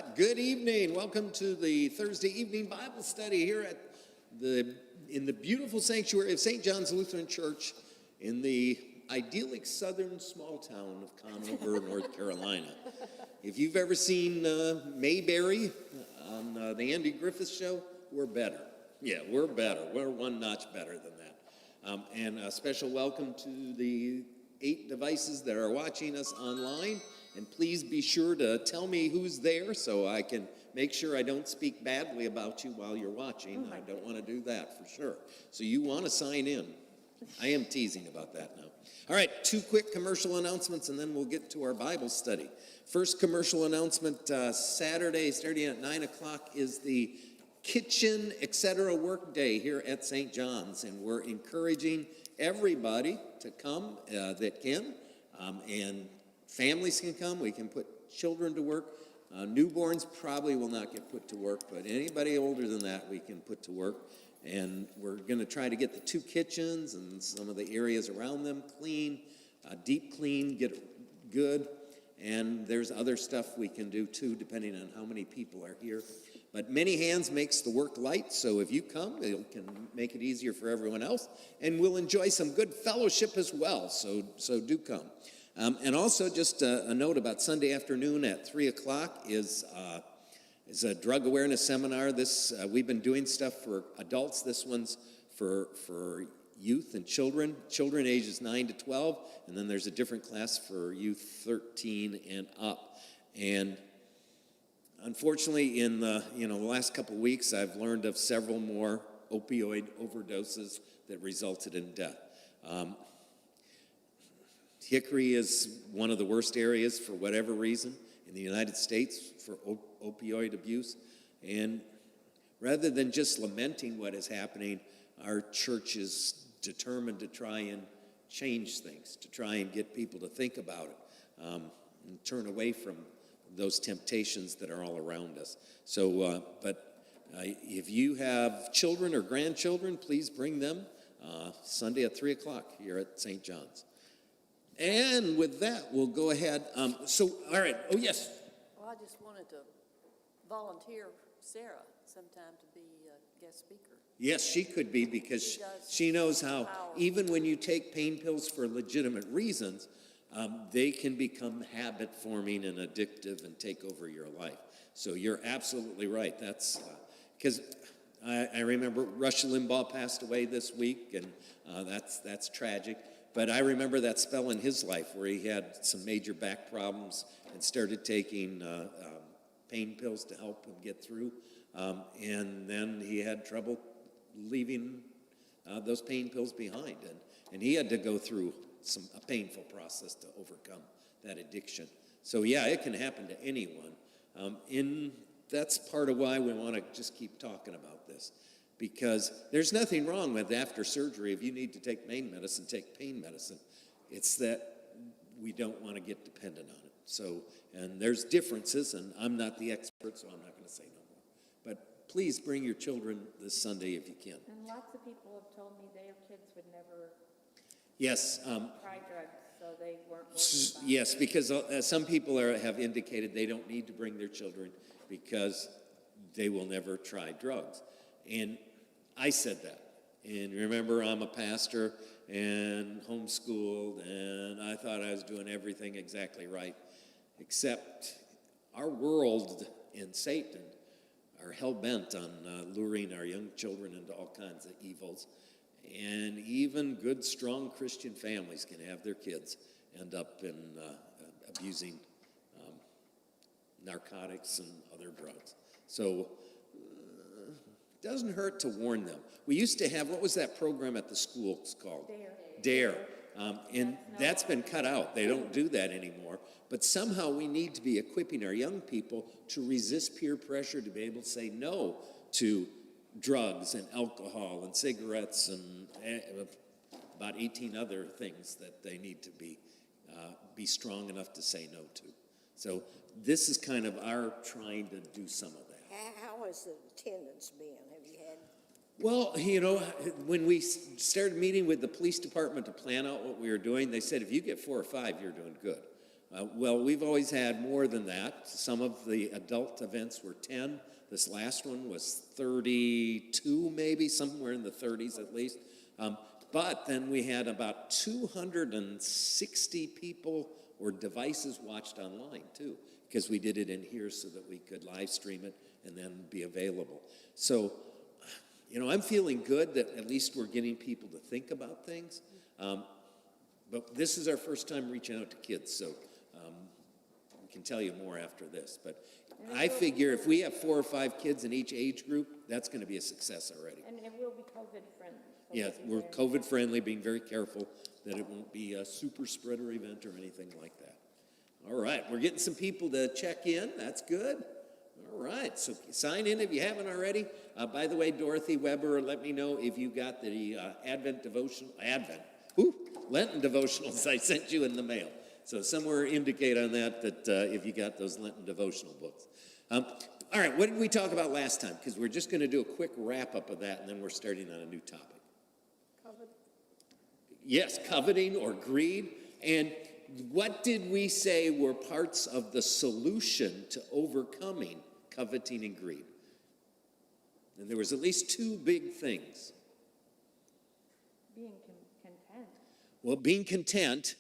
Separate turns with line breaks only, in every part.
right, good evening. Welcome to the Thursday evening Bible study here in the beautiful sanctuary of St. John's Lutheran Church in the idyllic southern small town of Conover, North Carolina. If you've ever seen Mayberry on the Andy Griffith Show, we're better. Yeah, we're better. We're one notch better than that. And a special welcome to the 8 devices that are watching us online. And please be sure to tell me who's there so I can make sure I don't speak badly about you while you're watching. I don't want to do that for sure. So you want to sign in. I am teasing about that now. All right, 2 quick commercial announcements and then we'll get to our Bible study. First commercial announcement, Saturday starting at 9 o'clock is the Kitchen, etc. work day here at St. John's. And we're encouraging everybody to come that can. And families can come. We can put children to work. Newborns probably will not get put to work, but anybody older than that we can put to work. And we're going to try to get the 2 kitchens and some of the areas around them clean, deep clean, get it good. And there's other stuff we can do too, depending on how many people are here. But many hands makes the work light, so if you come, it can make it easier for everyone else. And we'll enjoy some good fellowship as well, so do come. And also just a note about Sunday afternoon at 3 o'clock is a drug awareness seminar. We've been doing stuff for adults. This one's for youth and children ages 9 to 12, and then there's a different class for youth 13 and up. And unfortunately, in the last couple of weeks, I've learned of several more opioid overdoses that resulted in death. Hickory is one of the worst areas for whatever reason in the United States for opioid abuse. And rather than just lamenting what is happening, our church is determined to try and change things, to try and get people to think about it and turn away from those temptations that are all around us. So, if you have children or grandchildren, please bring them Sunday at 3 o'clock here at St. John's. And with that, we'll go ahead. All right. Oh, yes.
Well, I just wanted to volunteer Sarah sometime to be a guest speaker.
Yes, she could be because she knows how, even when you take pain pills for legitimate reasons, they can become habit-forming and addictive and take over your life. So you're absolutely right. That's because I remember Rush Limbaugh passed away this week, and that's tragic. But I remember that spell in his life where he had some major back problems and started taking pain pills to help him get through. And then he had trouble leaving those pain pills behind. And he had to go through a painful process to overcome that addiction. So yeah, it can happen to anyone. And that's part of why we want to just keep talking about this. Because there's nothing wrong with after surgery, if you need to take pain medicine, take pain medicine. It's that we don't want to get dependent on it. So, and there's differences, and I'm not the expert, so I'm not going to say no more. But please bring your children this Sunday if you can.
And lots of people have told me their kids would never
try
drugs, so they weren't worried about
yes, because some people have indicated they don't need to bring their children because they will never try drugs. And I said that. And remember, I'm a pastor and homeschooled, and I thought I was doing everything exactly right. Except our world and Satan are hell-bent on luring our young children into all kinds of evils. And even good, strong Christian families can have their kids end up in abusing narcotics and other drugs. So doesn't hurt to warn them. We used to have, what was that program at the schools called? Dare. And that's been cut out. They don't do that anymore. But somehow we need to be equipping our young people to resist peer pressure, to be able to say no to drugs and alcohol and cigarettes and about 18 other things that they need to be strong enough to say no to. So this is kind of our trying to do some of that.
How has the attendance been? Have you had?
Well, when we started meeting with the police department to plan out what we were doing, they said if you get 4 or 5, you're doing good. Well, we've always had more than that. Some of the adult events were 10. This last one was 32, maybe, somewhere in the 30s at least. But then we had about 260 people or devices watched online, too, because we did it in here so that we could live stream it and then be available. So, I'm feeling good that at least we're getting people to think about things. But this is our first time reaching out to kids, so we can tell you more after this. But I figure if we have 4 or 5 kids in each age group, that's going to be a success already.
And it will be COVID-friendly. So
Yeah,
we'll be
we're
very-
COVID-friendly, being very careful that it won't be a super spreader event or anything like that. All right, we're getting some people to check in. That's good. All right, so sign in if you haven't already. By the way, Dorothy Weber, let me know if you got the Lenten devotionals I sent you in the mail. So somewhere indicate on that if you got those Lenten devotional books. All right, what did we talk about last time? Because we're just going to do a quick wrap-up of that, and then we're starting on a new topic. Yes, coveting or greed. And what did we say were parts of the solution to overcoming coveting and greed? And there was at least 2 big things.
Being content.
Well, being content,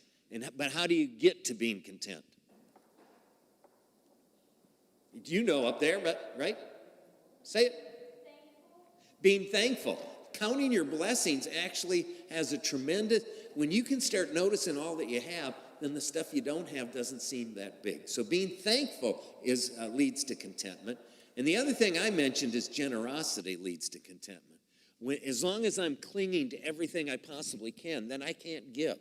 but how do you get to being content? You know up there, right? Say it. Being thankful. Counting your blessings actually has a tremendous, when you can start noticing all that you have, then the stuff you don't have doesn't seem that big. So being thankful leads to contentment. And the other thing I mentioned is generosity leads to contentment. As long as I'm clinging to everything I possibly can, then I can't give.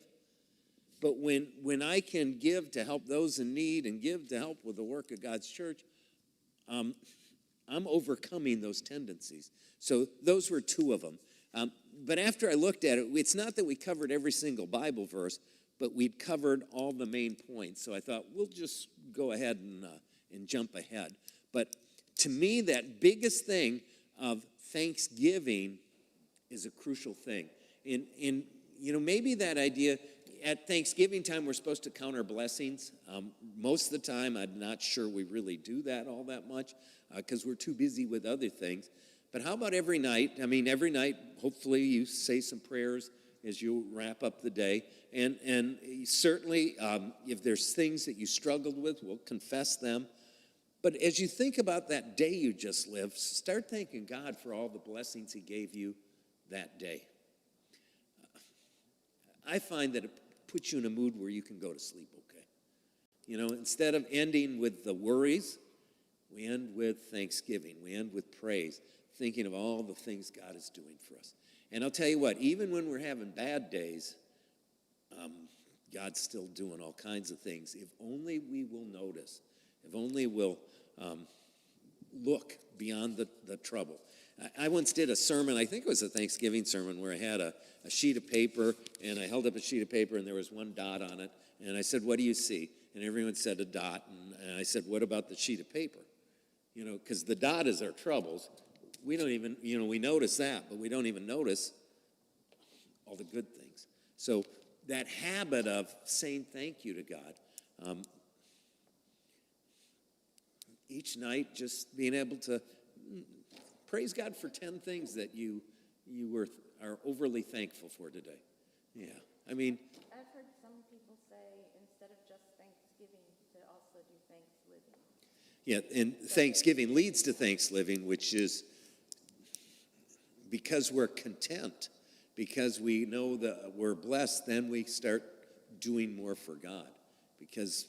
But when I can give to help those in need and give to help with the work of God's church, I'm overcoming those tendencies. So those were 2 of them. But after I looked at it, it's not that we covered every single Bible verse, but we'd covered all the main points. So I thought we'll just go ahead and jump ahead. But to me, that biggest thing of thanksgiving is a crucial thing. In maybe that idea, at Thanksgiving time, we're supposed to count our blessings. Most of the time, I'm not sure we really do that all that much because we're too busy with other things. But how about every night? I mean, every night, hopefully you say some prayers as you wrap up the day. And certainly, if there's things that you struggled with, we'll confess them. But as you think about that day you just lived, start thanking God for all the blessings he gave you that day. I find that it puts you in a mood where you can go to sleep okay. Instead of ending with the worries, we end with thanksgiving. We end with praise, thinking of all the things God is doing for us. And I'll tell you what, even when we're having bad days, God's still doing all kinds of things. If only we will notice, if only we'll look beyond the trouble. I once did a sermon, I think it was a Thanksgiving sermon, where I had a sheet of paper, and I held up a sheet of paper, and there was 1 dot on it. And I said, "What do you see?" And everyone said a dot. And I said, "What about the sheet of paper?" Because the dot is our troubles. We don't even, we notice that, but we don't even notice all the good things. So that habit of saying thank you to God, each night just being able to praise God for 10 things that you are overly thankful for today. Yeah, I mean,
I've heard some people say instead of just Thanksgiving to also do Thanksgiving.
yeah, and Thanksgiving leads to Thanksgiving, which is because we're content, because we know that we're blessed, then we start doing more for God because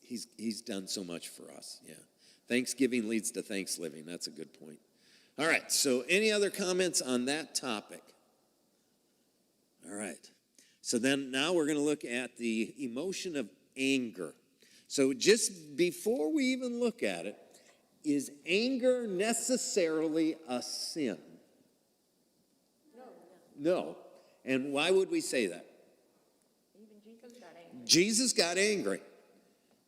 he's done so much for us. Yeah, Thanksgiving leads to Thanksgiving. That's a good point. All right, so any other comments on that topic? All right, so then now we're going to look at the emotion of anger. So just before we even look at it, is anger necessarily a sin? No. And why would we say that?
Even Jesus got angry.
Jesus got angry.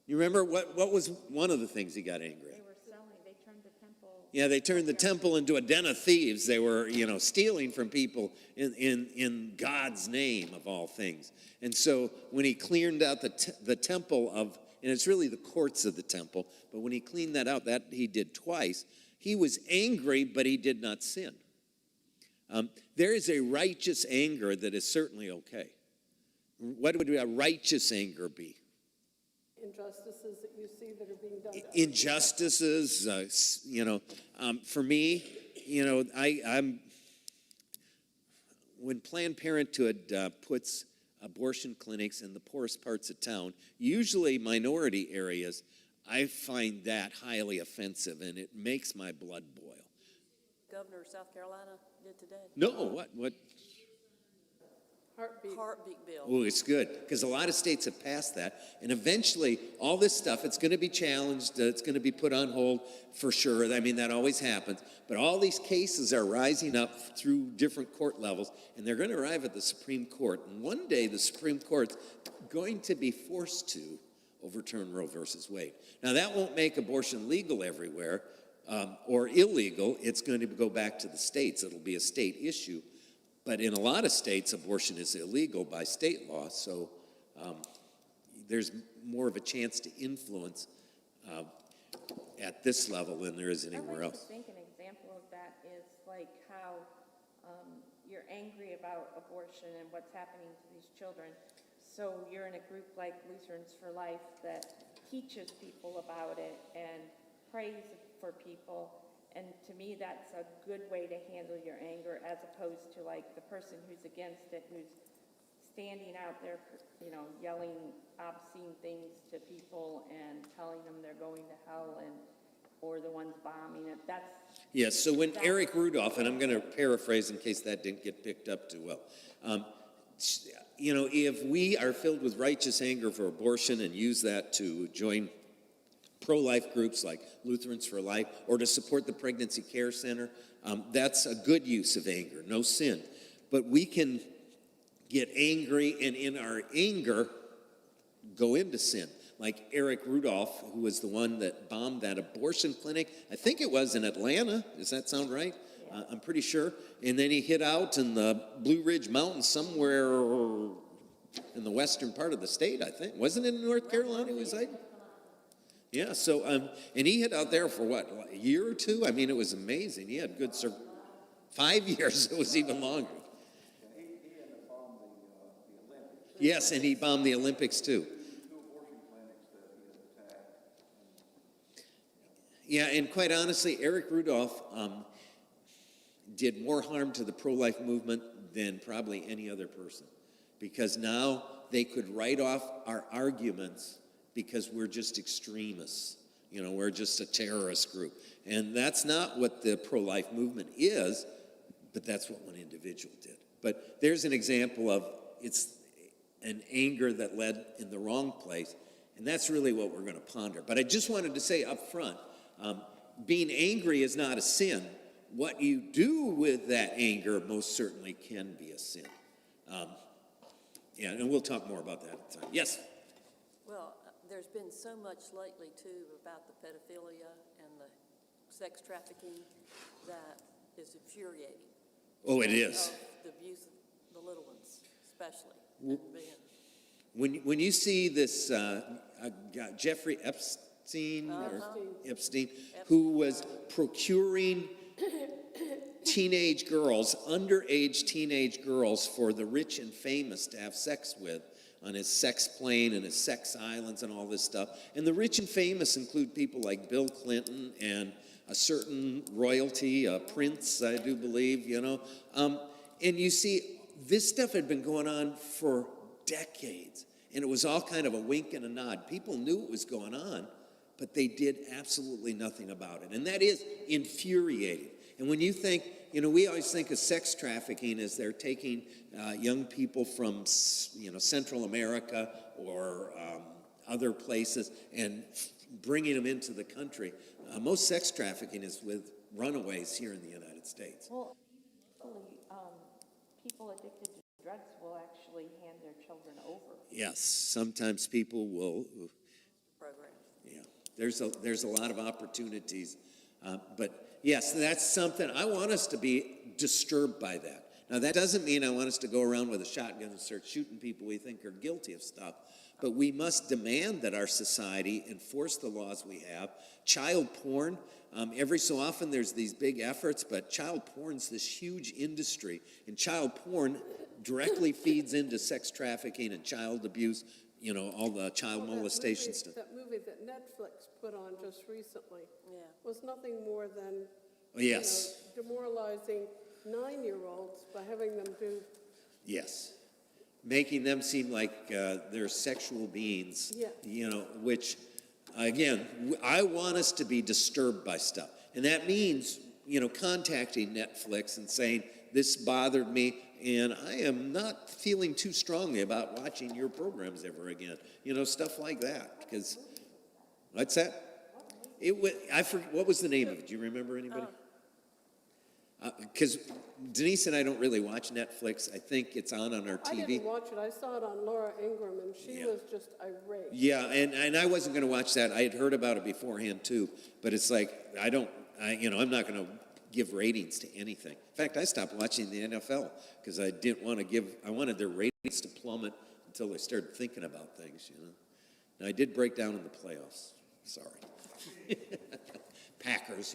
You remember what was one of the things he got angry at?
They turned the temple.
Yeah, they turned the temple into a den of thieves. They were, stealing from people in God's name of all things. And so when he cleared out the temple of and it's really the courts of the temple. But when he cleaned that out, that he did twice, he was angry, but he did not sin. There is a righteous anger that is certainly okay. What would a righteous anger be?
Injustices that you see that are being done to other
Injustices, for me, I'm when Planned Parenthood puts abortion clinics in the poorest parts of town, usually minority areas, I find that highly offensive, and it makes my blood boil.
Governor of South Carolina did today.
No, what?
Heartbeat bill.
Oh, it's good, because a lot of states have passed that, and eventually, all this stuff, it's going to be challenged, it's going to be put on hold for sure. I mean, that always happens, but all these cases are rising up through different court levels, and they're going to arrive at the Supreme Court, and one day the Supreme Court's going to be forced to overturn Roe versus Wade. Now, that won't make abortion legal everywhere, or illegal. It's going to go back to the states. It'll be a state issue. But in a lot of states, abortion is illegal by state law, so there's more of a chance to influence at this level than there is anywhere else.
I think an example of that is like how you're angry about abortion and what's happening to these children. So you're in a group like Lutherans for Life that teaches people about it and prays for people. And to me, that's a good way to handle your anger, as opposed to like the person who's against it, who's standing out there, yelling obscene things to people and telling them they're going to hell, or the ones bombing it.
Yes, so when Eric Rudolph, and I'm going to paraphrase in case that didn't get picked up too well, if we are filled with righteous anger for abortion and use that to join pro-life groups like Lutherans for Life, or to support the Pregnancy Care Center, that's a good use of anger, no sin. But we can get angry, and in our anger, go into sin. Like Eric Rudolph, who was the one that bombed that abortion clinic, I think it was in Atlanta, does that sound right? I'm pretty sure. And then he hid out in the Blue Ridge Mountains somewhere in the western part of the state, I think. Wasn't it in North Carolina he was hiding? Yeah, so, and he hid out there for what, a year or two? I mean, it was amazing. He had good 5 years, it was even longer.
He ended up bombing the Olympics.
Yes, and he bombed the Olympics too.
2 abortion clinics that he had attacked.
Yeah, and quite honestly, Eric Rudolph did more harm to the pro-life movement than probably any other person, because now they could write off our arguments because we're just extremists. We're just a terrorist group. And that's not what the pro-life movement is, but that's what one individual did. But there's an example of it's an anger that led in the wrong place, and that's really what we're going to ponder. But I just wanted to say up front, being angry is not a sin. What you do with that anger most certainly can be a sin. And we'll talk more about that at the time. Yes?
Well, there's been so much lately, too, about the pedophilia and the sex trafficking that is infuriating.
Oh, it is.
The abuse of the little ones, especially. And
When you see this Jeffrey Epstein, who was procuring underage teenage girls for the rich and famous to have sex with on his sex plane and his sex islands and all this stuff. And the rich and famous include people like Bill Clinton and a certain royalty, a prince, I do believe, And you see, this stuff had been going on for decades. And it was all kind of a wink and a nod. People knew it was going on, but they did absolutely nothing about it. And that is infuriating. And when you think, we always think of sex trafficking as they're taking young people from, Central America or other places and bringing them into the country. Most sex trafficking is with runaways here in the United States.
Well, people addicted to drugs will actually hand their children over.
Yes, sometimes people will.
program.
Yeah, there's a lot of opportunities, but yes, that's something I want us to be disturbed by that. Now, that doesn't mean I want us to go around with a shotgun and start shooting people we think are guilty of stuff, but we must demand that our society enforce the laws we have. Child porn, every so often there's these big efforts, but child porn's this huge industry, and child porn directly feeds into sex trafficking and child abuse, all the child molestation stuff.
That movie that Netflix put on just recently
Yeah.
was nothing more than,
Oh, yes,
demoralizing 9-year-olds by having them do,
yes. Making them seem like they're sexual beings,
Yeah.
Which, again, I want us to be disturbed by stuff. And that means, contacting Netflix and saying, this bothered me, and I am not feeling too strongly about watching your programs ever again. Stuff like that. Because, what's that? I forget, what was the name of it? Do you remember, anybody? Because Denise and I don't really watch Netflix. I think it's on our
I
TV.
didn't watch it, I saw it on Laura Ingraham, and she
Yeah.
was just irate.
Yeah, and I wasn't going to watch that. I had heard about it beforehand too, but it's like I'm not going to give ratings to anything. In fact, I stopped watching the NFL because I didn't want to I wanted their ratings to plummet until I started thinking about things. Now I did break down in the playoffs. Sorry, Packers.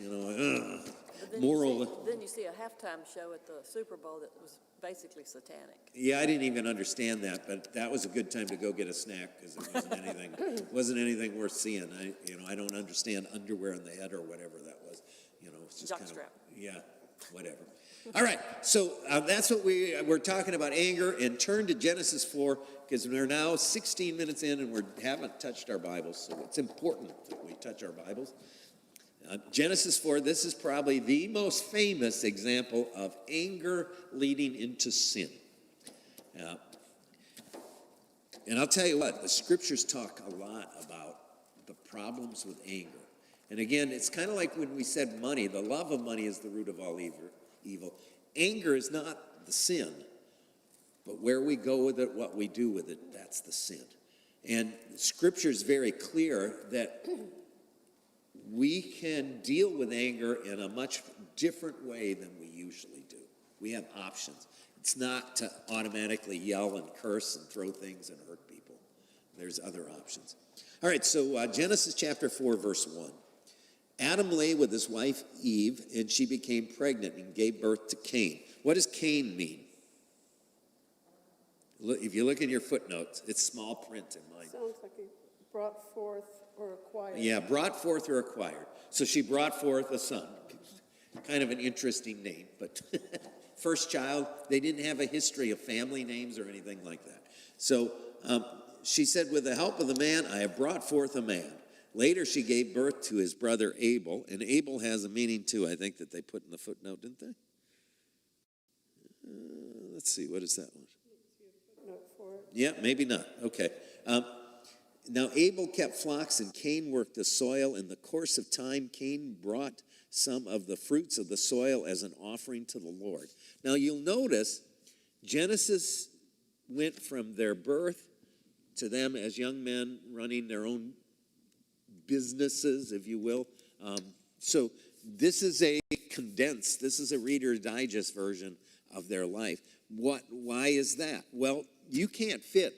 But then you see a halftime show at the Super Bowl that was basically satanic.
Yeah, I didn't even understand that, but that was a good time to go get a snack because it wasn't anything worth seeing. I don't understand underwear on the head or whatever that was. It's just
Jockstrap.
Yeah, whatever. All right, so that's what we're talking about, anger, and turn to Genesis 4 because we're now 16 minutes in and we haven't touched our Bibles, so it's important that we touch our Bibles. Genesis 4, this is probably the most famous example of anger leading into sin. And I'll tell you what, the scriptures talk a lot about the problems with anger. And again, it's kind of like when we said money, the love of money is the root of all evil. Anger is not the sin, but where we go with it, what we do with it, that's the sin. And scripture is very clear that we can deal with anger in a much different way than we usually do. We have options. It's not to automatically yell and curse and throw things and hurt people. There's other options. All right, so Genesis chapter 4, verse 1. Adam lay with his wife Eve, and she became pregnant and gave birth to Cain. What does Cain mean? If you look in your footnotes, it's small print in mine.
Sounds like he brought forth or acquired.
Yeah, brought forth or acquired. So she brought forth a son. Kind of an interesting name, but first child, they didn't have a history of family names or anything like that. So she said, with the help of the man, I have brought forth a man. Later, she gave birth to his brother Abel, and Abel has a meaning too, I think, that they put in the footnote, didn't they? Let's see, what is that one?
Note for it.
Yeah, maybe not. Okay. Now Abel kept flocks and Cain worked the soil. In the course of time, Cain brought some of the fruits of the soil as an offering to the Lord. Now you'll notice Genesis went from their birth to them as young men running their own businesses, if you will. So this is a condensed, this is a Reader's Digest version of their life. Why is that? Well, you can't fit.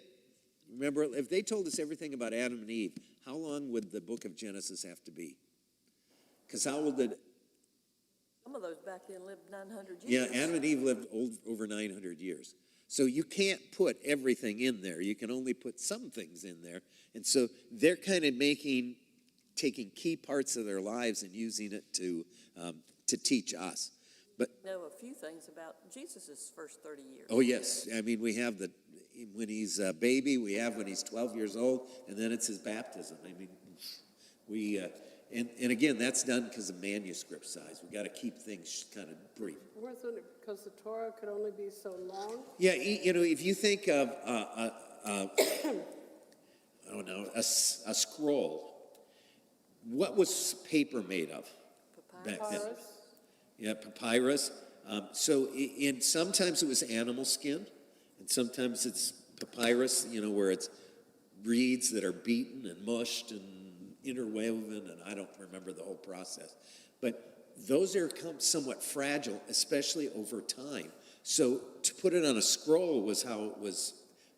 Remember, if they told us everything about Adam and Eve, how long would the book of Genesis have to be? Because how old did...
Some of those back then lived 900
Yeah,
years.
Adam and Eve lived over 900 years. So you can't put everything in there. You can only put some things in there. And so they're kind of taking key parts of their lives and using it to teach us. But
Know a few things about Jesus' first 30 years.
oh yes, I mean we have when he's a baby, we have when he's 12 years old, and then it's his baptism. I mean, we and again that's done because of manuscript size. We got to keep things kind of brief.
Wasn't it because the Torah could only be so long?
Yeah, if you think of I don't know a scroll, what was paper made of back then?
Papyrus?
Yeah, papyrus. Sometimes it was animal skin, and sometimes it's papyrus, where it's reeds that are beaten and mushed and interwoven, and I don't remember the whole process. But those are somewhat fragile, especially over time. So to put it on a scroll was how it was,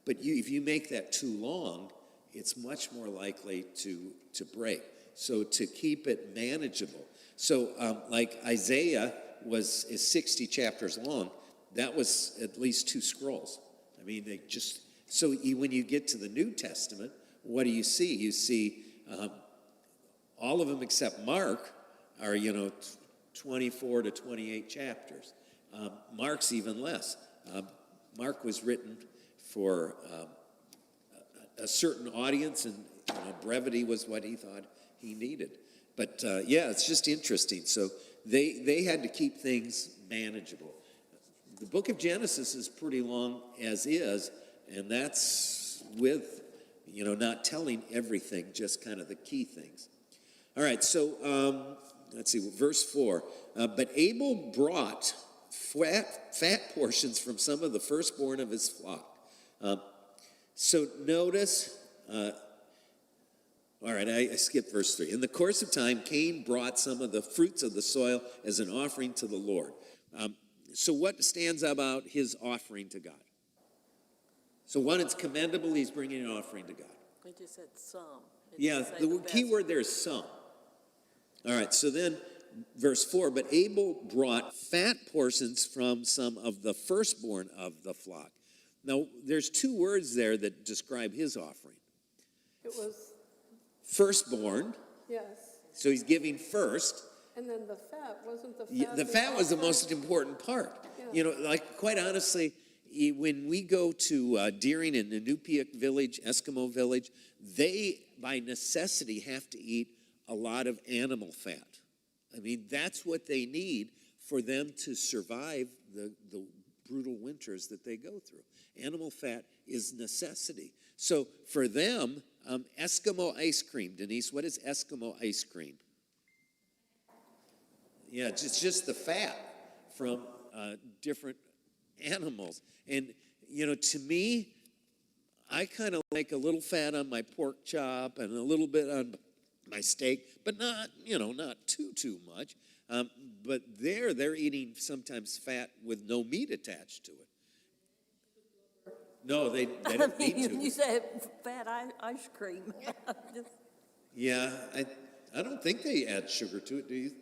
but if you make that too long, it's much more likely to break. So to keep it manageable. So like Isaiah is 60 chapters long. That was at least 2 scrolls. I mean, when you get to the New Testament, what do you see? You see all of them except Mark are, 24 to 28 chapters. Mark's even less. Mark was written for a certain audience, and brevity was what he thought he needed. But it's just interesting. So they had to keep things manageable. The book of Genesis is pretty long as is, and that's with, not telling everything, just kind of the key things. All right, so let's see, verse 4. But Abel brought fat portions from some of the firstborn of his flock. So notice, all right, I skipped verse 3. In the course of time, Cain brought some of the fruits of the soil as an offering to the Lord. So what stands about his offering to God? So one, it's commendable, he's bringing an offering to God.
He just said some. It
Yeah,
didn't say
the key
best.
word there is some. All right, so then verse 4, but Abel brought fat portions from some of the firstborn of the flock. Now, there's 2 words there that describe his offering.
It was,
Firstborn,
yes.
so he's giving first.
And then the fat, wasn't the fat?
Yeah, the fat was the most important part.
Yeah.
Quite honestly, when we go to Deering in the Inupiaq village, Eskimo village, they, by necessity, have to eat a lot of animal fat. I mean, that's what they need for them to survive the brutal winters that they go through. Animal fat is necessity. So for them, Eskimo ice cream. Denise, what is Eskimo ice cream? Yeah, it's just the fat from different animals. And, to me, I kind of like a little fat on my pork chop and a little bit on my steak, but not, not too much. But they're eating sometimes fat with no meat attached to it. No, they don't need to.
You said fat ice cream.
Yeah, I don't think they add sugar to it, do you?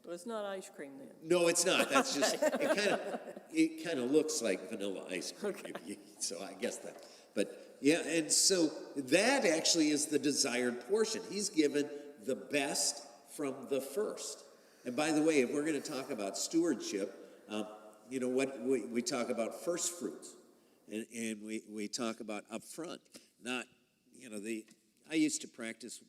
Well, it's not ice cream then.
No, it's not. That's just it kind of looks like vanilla ice cream.
Okay.
So I guess that. But yeah, and so that actually is the desired portion. He's given the best from the first. And by the way, if we're going to talk about stewardship, what we talk about first fruits, and we talk about up front. Not, I used to practice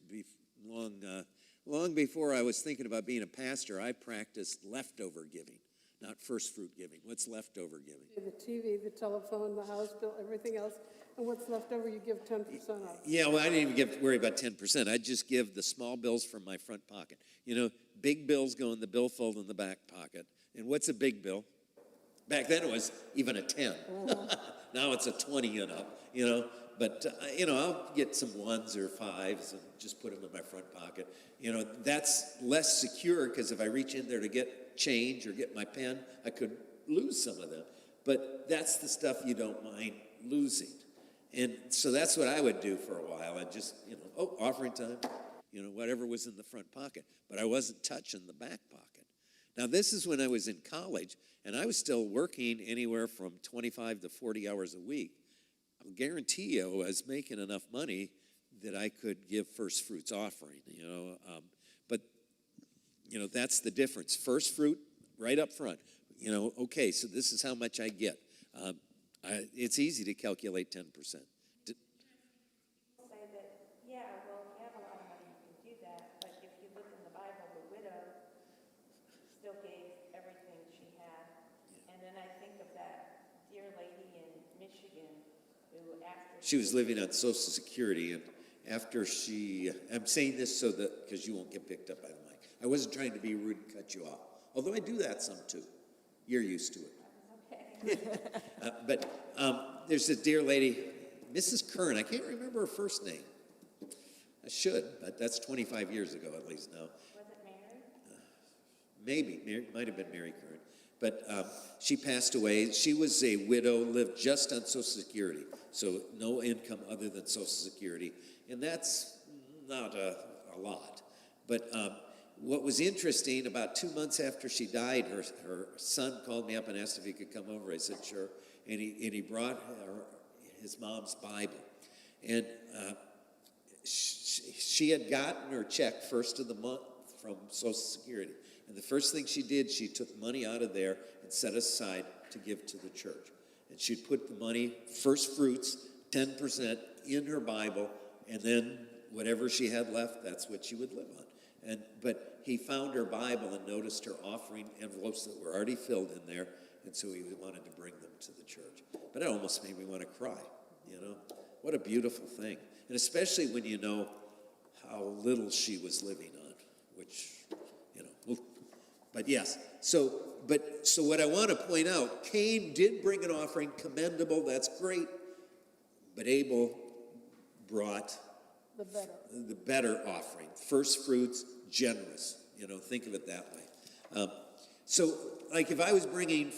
long before I was thinking about being a pastor. I practiced leftover giving, not first fruit giving. What's leftover giving?
The TV, the telephone, the house bill, everything else. And what's left over, you give 10% of.
Yeah, well, I didn't even worry about 10%. I'd just give the small bills from my front pocket. Big bills go in the billfold in the back pocket. And what's a big bill? Back then it was even a 10. Now it's a 20 and up, But, I'll get some 1s or 5s and just put them in my front pocket. That's less secure because if I reach in there to get change or get my pen, I could lose some of them. But that's the stuff you don't mind losing. And so that's what I would do for a while. I'd just, offering time, whatever was in the front pocket. But I wasn't touching the back pocket. Now, this is when I was in college, and I was still working anywhere from 25 to 40 hours a week. I'll guarantee you I was making enough money that I could give first fruits offering, But, that's the difference. First fruit, right up front. Okay, so this is how much I get. It's easy to calculate 10%.
Say that, yeah, well, if you have a lot of money, you can do that, but if you look in the Bible, the widow still gave everything she had. And then I think of that dear lady in Michigan who after...
She was living on Social Security, and after I'm saying this so that, because you won't get picked up by the mic. I wasn't trying to be rude and cut you off, although I do that some too. You're used to it. But there's a dear lady, Mrs. Kern. I can't remember her first name. I should, but that's 25 years ago at least now.
Was it Mary?
Maybe. Might have been Mary Kern. But she passed away. She was a widow, lived just on Social Security, so no income other than Social Security. And that's not a lot. But what was interesting, about 2 months after she died, her son called me up and asked if he could come over. I said, sure. And he brought his mom's Bible. And she had gotten her check first of the month from Social Security. And the first thing she did, she took money out of there and set aside to give to the church. And she'd put the money, first fruits, 10% in her Bible, and then whatever she had left, that's what she would live on. But he found her Bible and noticed her offering envelopes that were already filled in there, and so he wanted to bring them to the church. But it almost made me want to cry, you know. What a beautiful thing. And especially when you know how little she was living on, which, you know. But yes, so what I want to point out, Cain did bring an offering, commendable, that's great. But Abel brought the better offering, first fruits, generous. You know, think of it that way. So, like if I was bringing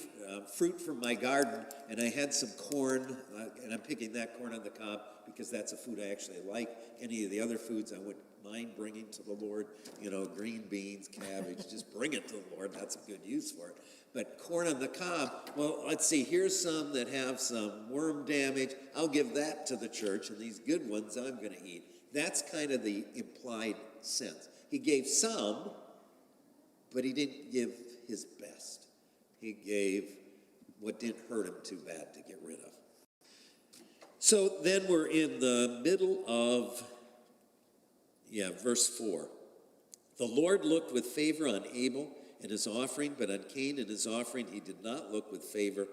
fruit from my garden and I had some corn, and I'm picking that corn on the cob because that's a food I actually like. Any of the other foods I wouldn't mind bringing to the Lord, you know, green beans, cabbage, just bring it to the Lord. That's a good use for it. But corn on the cob, well, let's see, here's some that have some worm damage. I'll give that to the church, and these good ones I'm going to eat. That's kind of the implied sense. He gave some, but he didn't give his best. He gave what didn't hurt him too bad to get rid of. So then we're in the middle of, verse 4. The Lord looked with favor on Abel and his offering, but on Cain and his offering he did not look with favor.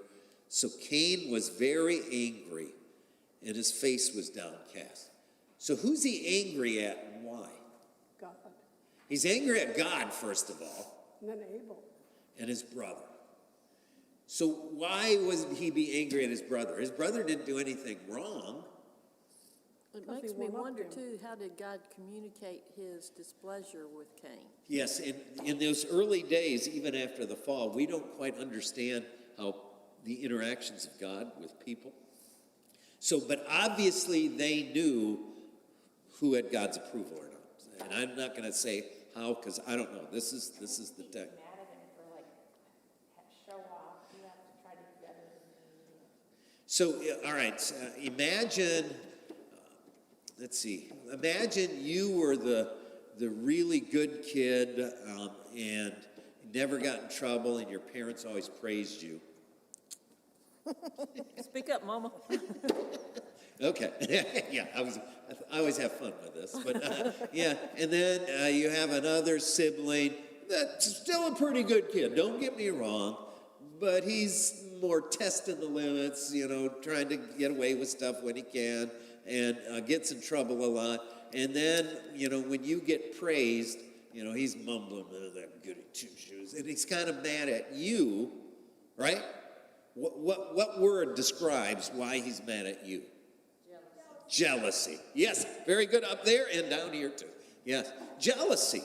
So Cain was very angry, and his face was downcast. So who's he angry at and why?
God.
He's angry at God, first of all.
And then Abel.
And his brother. So why would he be angry at his brother? His brother didn't do anything wrong.
It
Because
makes
he
me
went up
wonder,
to him.
too, how did God communicate his displeasure with Cain?
Yes, in those early days, even after the fall, we don't quite understand how the interactions of God with people. So, but obviously they knew who had God's approval or not. And I'm not going to say how, because I don't know. This is the text.
Mad at him for like show off. You have to try to do better than me.
So, all right, imagine, let's see, imagine you were the really good kid and never got in trouble and your parents always praised you.
Speak up, Mama.
Okay, yeah, I always have fun with this, but yeah, and then you have another sibling that's still a pretty good kid, don't get me wrong, but he's more testing the limits, you know, trying to get away with stuff when he can, and gets in trouble a lot, and then, you know, when you get praised, you know, he's mumbling, oh, that goody two-shoes, and he's kind of mad at you, right? What word describes why he's mad at you? Jealousy. Yes, very good up there and down here too. Yes, jealousy.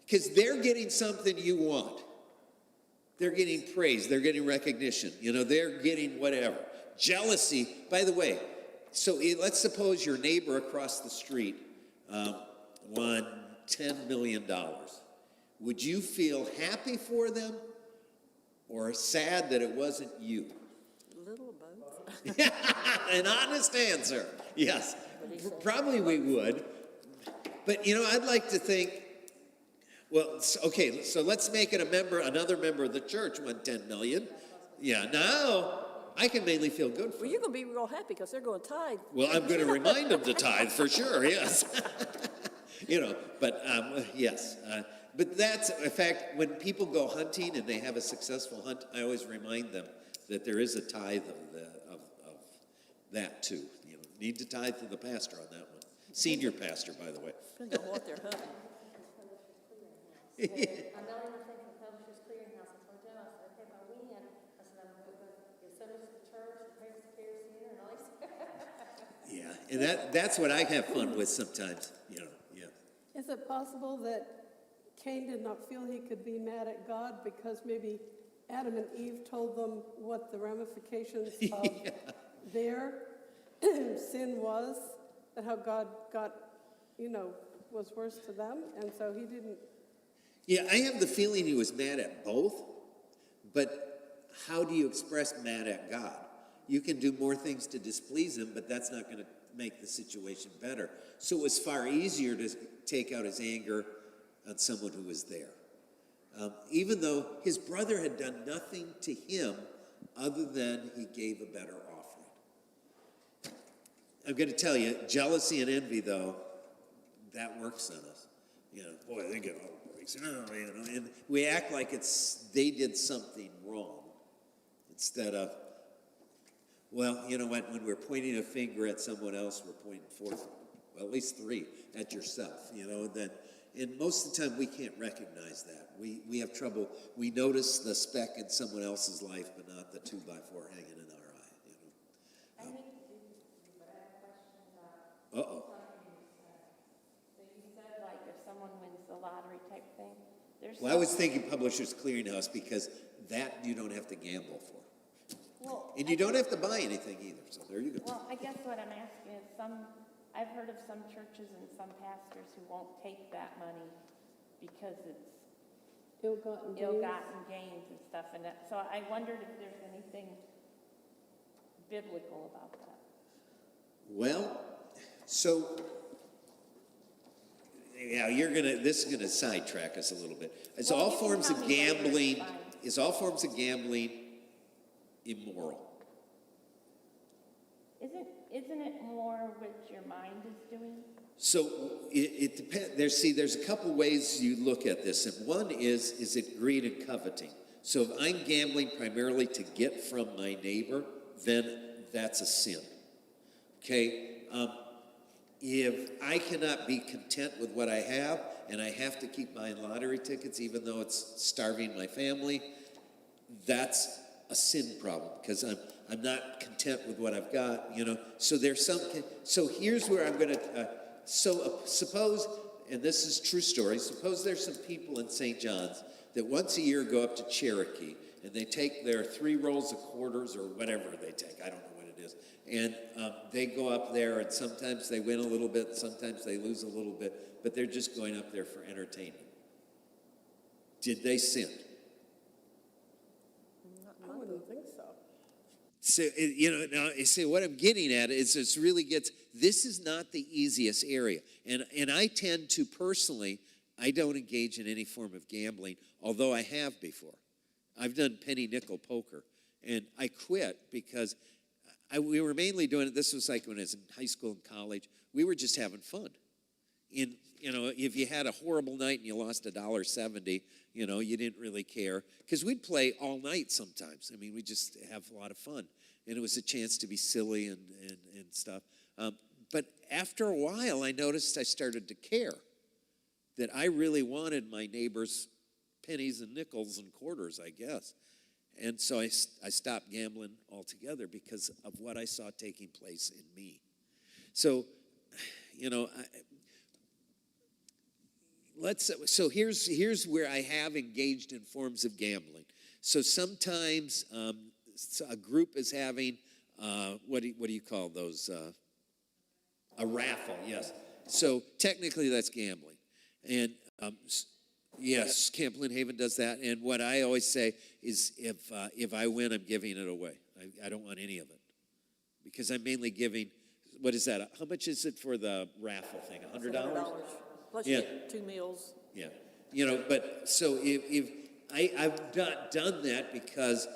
Because they're getting something you want. They're getting praise. They're getting recognition. You know, they're getting whatever. Jealousy, by the way, so let's suppose your neighbor across the street won $10 million. Would you feel happy for them or sad that it wasn't you?
A little of both.
An honest answer. Yes, probably we would. But, you know, I'd like to think, well, okay, so let's make it another member of the church won 10 million. Yeah, now I can mainly feel good for
Well, you're going to be real happy because they're going to tithe.
Well, I'm going to remind them to tithe for sure, yes. You know, but yes. But that's, in fact, when people go hunting and they have a successful hunt, I always remind them that there is a tithe of that too. You know, need to tithe to the pastor on that one. Senior pastor, by the way.
Depends on what they're hunting.
I'm not even thinking of Publishers Clearinghouse. I told Joe, I said, okay, if I win, I said, I'm going to give so much to the church, the parents, the care center, and all these.
Yeah, and that's what I have fun with sometimes, you know, yeah.
Is it possible that Cain did not feel he could be mad at God because maybe Adam and Eve told them what the ramifications of their sin was, and how God got, was worse to them, and so he didn't.
Yeah, I have the feeling he was mad at both, but how do you express mad at God? You can do more things to displease him, but that's not going to make the situation better. So it was far easier to take out his anger on someone who was there. Even though his brother had done nothing to him other than he gave a better offering. I'm going to tell you, jealousy and envy, though, that works on us. Boy, they get all breaks. And we act like they did something wrong instead of, well, you know what, when we're pointing a finger at someone else, we're pointing forth, well, at least three, at yourself, and most of the time we can't recognize that. We have trouble. We notice the speck in someone else's life, but not the 2x4 hanging in our eye.
I hate to do this to you, but I have a question about
Uh-oh.
something you said. So you said, like, if someone wins the lottery type thing, there's
Well, I was thinking Publishers Clearinghouse because that you don't have to gamble for. And you don't have to buy anything either, so there you go.
Well, I guess what I'm asking is I've heard of some churches and some pastors who won't take that money because it's
Ill-gotten gains.
ill-gotten gains and stuff, and that, so I wondered if there's anything biblical about that.
Well, so yeah, this is gonna sidetrack us a little bit. Is
Well,
all
you can
forms
tell
of
me later, it's
gambling
fine.
is all forms of gambling immoral?
Isn't it more what your mind is doing?
So it depends. There's a couple ways you look at this, and one is it greed and coveting. So if I'm gambling primarily to get from my neighbor, then that's a sin. Okay. If I cannot be content with what I have, and I have to keep buying lottery tickets, even though it's starving my family, that's a sin problem because I'm not content with what I've got. So there's some. So here's where I'm going to. Suppose, and this is true story. Suppose there's some people in St. John's that once a year go up to Cherokee and they take their 3 rolls of quarters or whatever they take. I don't know what it is. And they go up there, and sometimes they win a little bit, sometimes they lose a little bit, but they're just going up there for entertainment. Did they sin?
I wouldn't think so.
So, now, see, what I'm getting at is this is not the easiest area. And I tend to personally, I don't engage in any form of gambling, although I have before. I've done penny nickel poker, and I quit because we were mainly doing it. This was like when I was in high school and college. We were just having fun. If you had a horrible night and you lost $1.70, you didn't really care. Because we'd play all night sometimes. I mean, we just have a lot of fun. And it was a chance to be silly and stuff. But after a while, I noticed I started to care. That I really wanted my neighbor's pennies and nickels and quarters, I guess. And so I stopped gambling altogether because of what I saw taking place in me. So, So here's where I have engaged in forms of gambling. So sometimes a group is having what do you call those? A raffle, yes. So technically that's gambling, and yes, Camp Lynn Haven does that. And what I always say is, if I win, I'm giving it away. I don't want any of it because I'm mainly giving. What is that? How much is it for the raffle thing? $100.
Plus you get 2 meals.
Yeah, but so if I've not done that because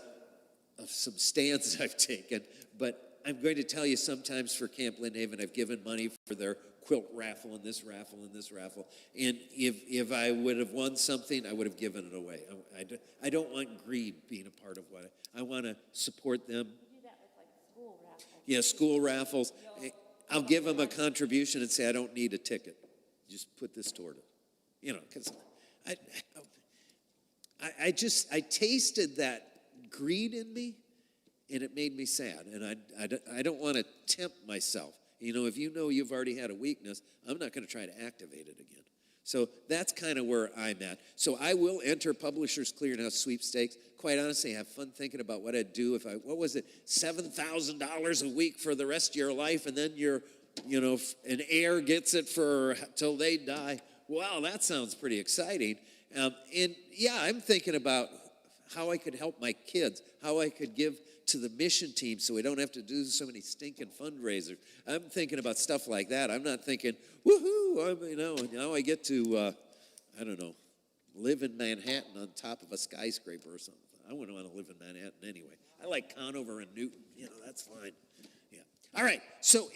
of some stands I've taken, but I'm going to tell you sometimes for Camp Lynn Haven, I've given money for their quilt raffle and this raffle and this raffle, and if I would have won something, I would have given it away. I don't want greed being a part of what I want to support them.
You do that with like school raffles.
Yeah, school raffles. I'll give them a contribution and say, I don't need a ticket. Just put this toward it. Because I tasted that greed in me, and it made me sad. And I don't want to tempt myself. If you've already had a weakness, I'm not going to try to activate it again. So that's kind of where I'm at. So I will enter Publishers Clearinghouse sweepstakes. Quite honestly, have fun thinking about what I'd do if what was it, $7,000 a week for the rest of your life, and then an heir gets it for till they die. Wow, that sounds pretty exciting. And yeah, I'm thinking about how I could help my kids, how I could give to the mission team so we don't have to do so many stinking fundraisers. I'm thinking about stuff like that. I'm not thinking, woohoo, now I get to, live in Manhattan on top of a skyscraper or something. I wouldn't want to live in Manhattan anyway. I like Conover and Newton, that's fine. Yeah. All right, so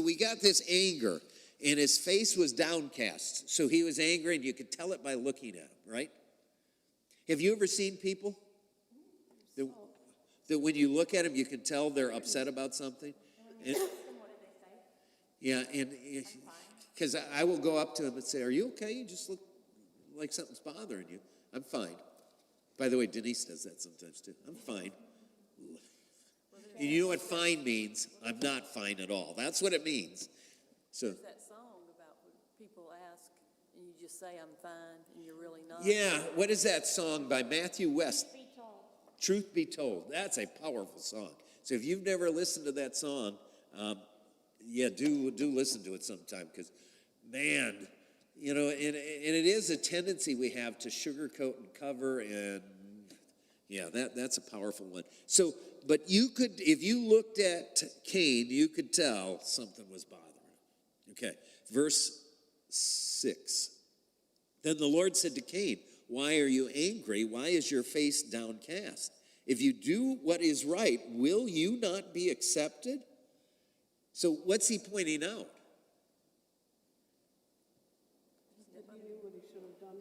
we got this anger, and his face was downcast. So he was angry, and you could tell it by looking at him, right? Have you ever seen people that when you look at them, you can tell they're upset about something? And, yeah, and because I will go up to him and say, "Are you okay? You just look like something's bothering you." I'm fine. By the way, Denise does that sometimes too. I'm fine. And you know what fine means? I'm not fine at all. That's what it means. So
There's that song about when people ask and you just say, I'm fine, and you're really not.
yeah, what is that song by Matthew West? Truth Be Told. That's a powerful song. So if you've never listened to that song, do listen to it sometime, because, man, and it is a tendency we have to sugarcoat and cover, and yeah, that's a powerful one. So, but if you looked at Cain, you could tell something was bothering him. Okay, verse 6. Then the Lord said to Cain, "Why are you angry? Why is your face downcast? If you do what is right, will you not be accepted?" So what's he pointing out?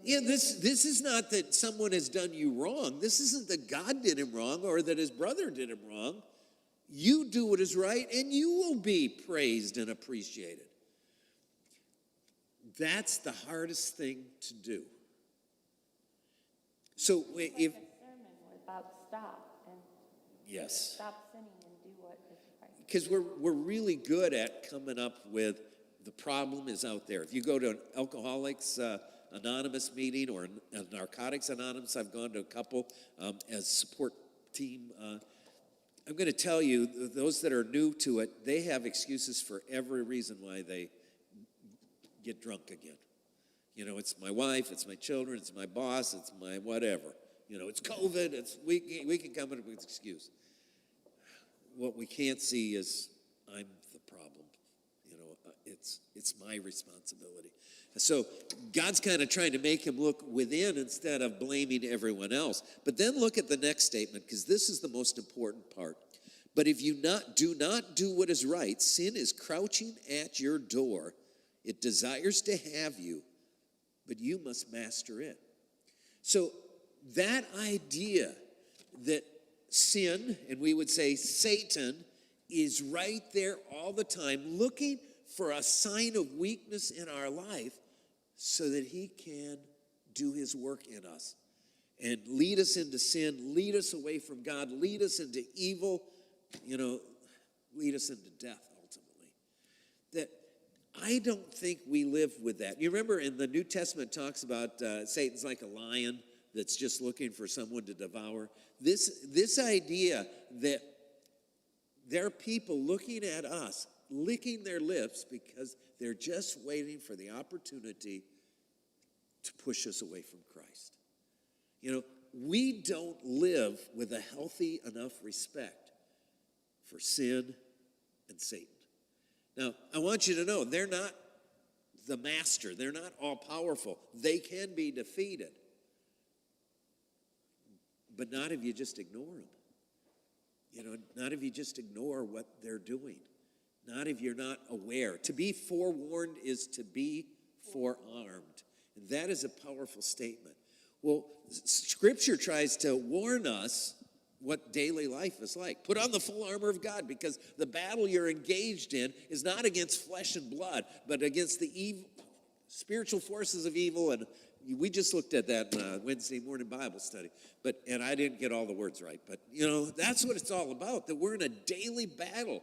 Yeah, this is not that someone has done you wrong. This isn't that God did him wrong or that his brother did him wrong. You do what is right, and you will be praised and appreciated. That's the hardest thing to do. So if
The sermon was about stop and
yes,
stop sinning and do what is right.
because we're really good at coming up with the problem is out there. If you go to an Alcoholics Anonymous meeting or a Narcotics Anonymous, I've gone to a couple as support team. I'm going to tell you, those that are new to it, they have excuses for every reason why they get drunk again. It's my wife, it's my children, it's my boss, it's my whatever. It's COVID, we can come up with an excuse. What we can't see is I'm the problem. It's my responsibility. So God's kind of trying to make him look within instead of blaming everyone else. But then look at the next statement, because this is the most important part. But if you do not do what is right, sin is crouching at your door. It desires to have you, but you must master it. So that idea that sin, and we would say Satan, is right there all the time looking for a sign of weakness in our life so that he can do his work in us and lead us into sin, lead us away from God, lead us into evil, lead us into death ultimately. That I don't think we live with that. You remember in the New Testament it talks about Satan's like a lion that's just looking for someone to devour. This idea that there are people looking at us, licking their lips because they're just waiting for the opportunity to push us away from Christ. We don't live with a healthy enough respect for sin and Satan. Now, I want you to know, they're not the master. They're not all powerful. They can be defeated. But not if you just ignore them. Not if you just ignore what they're doing. Not if you're not aware. To be forewarned is to be forearmed. And that is a powerful statement. Well, Scripture tries to warn us what daily life is like. Put on the full armor of God, because the battle you're engaged in is not against flesh and blood, but against the evil, spiritual forces of evil. And we just looked at that in Wednesday morning Bible study. And I didn't get all the words right. But, that's what it's all about, that we're in a daily battle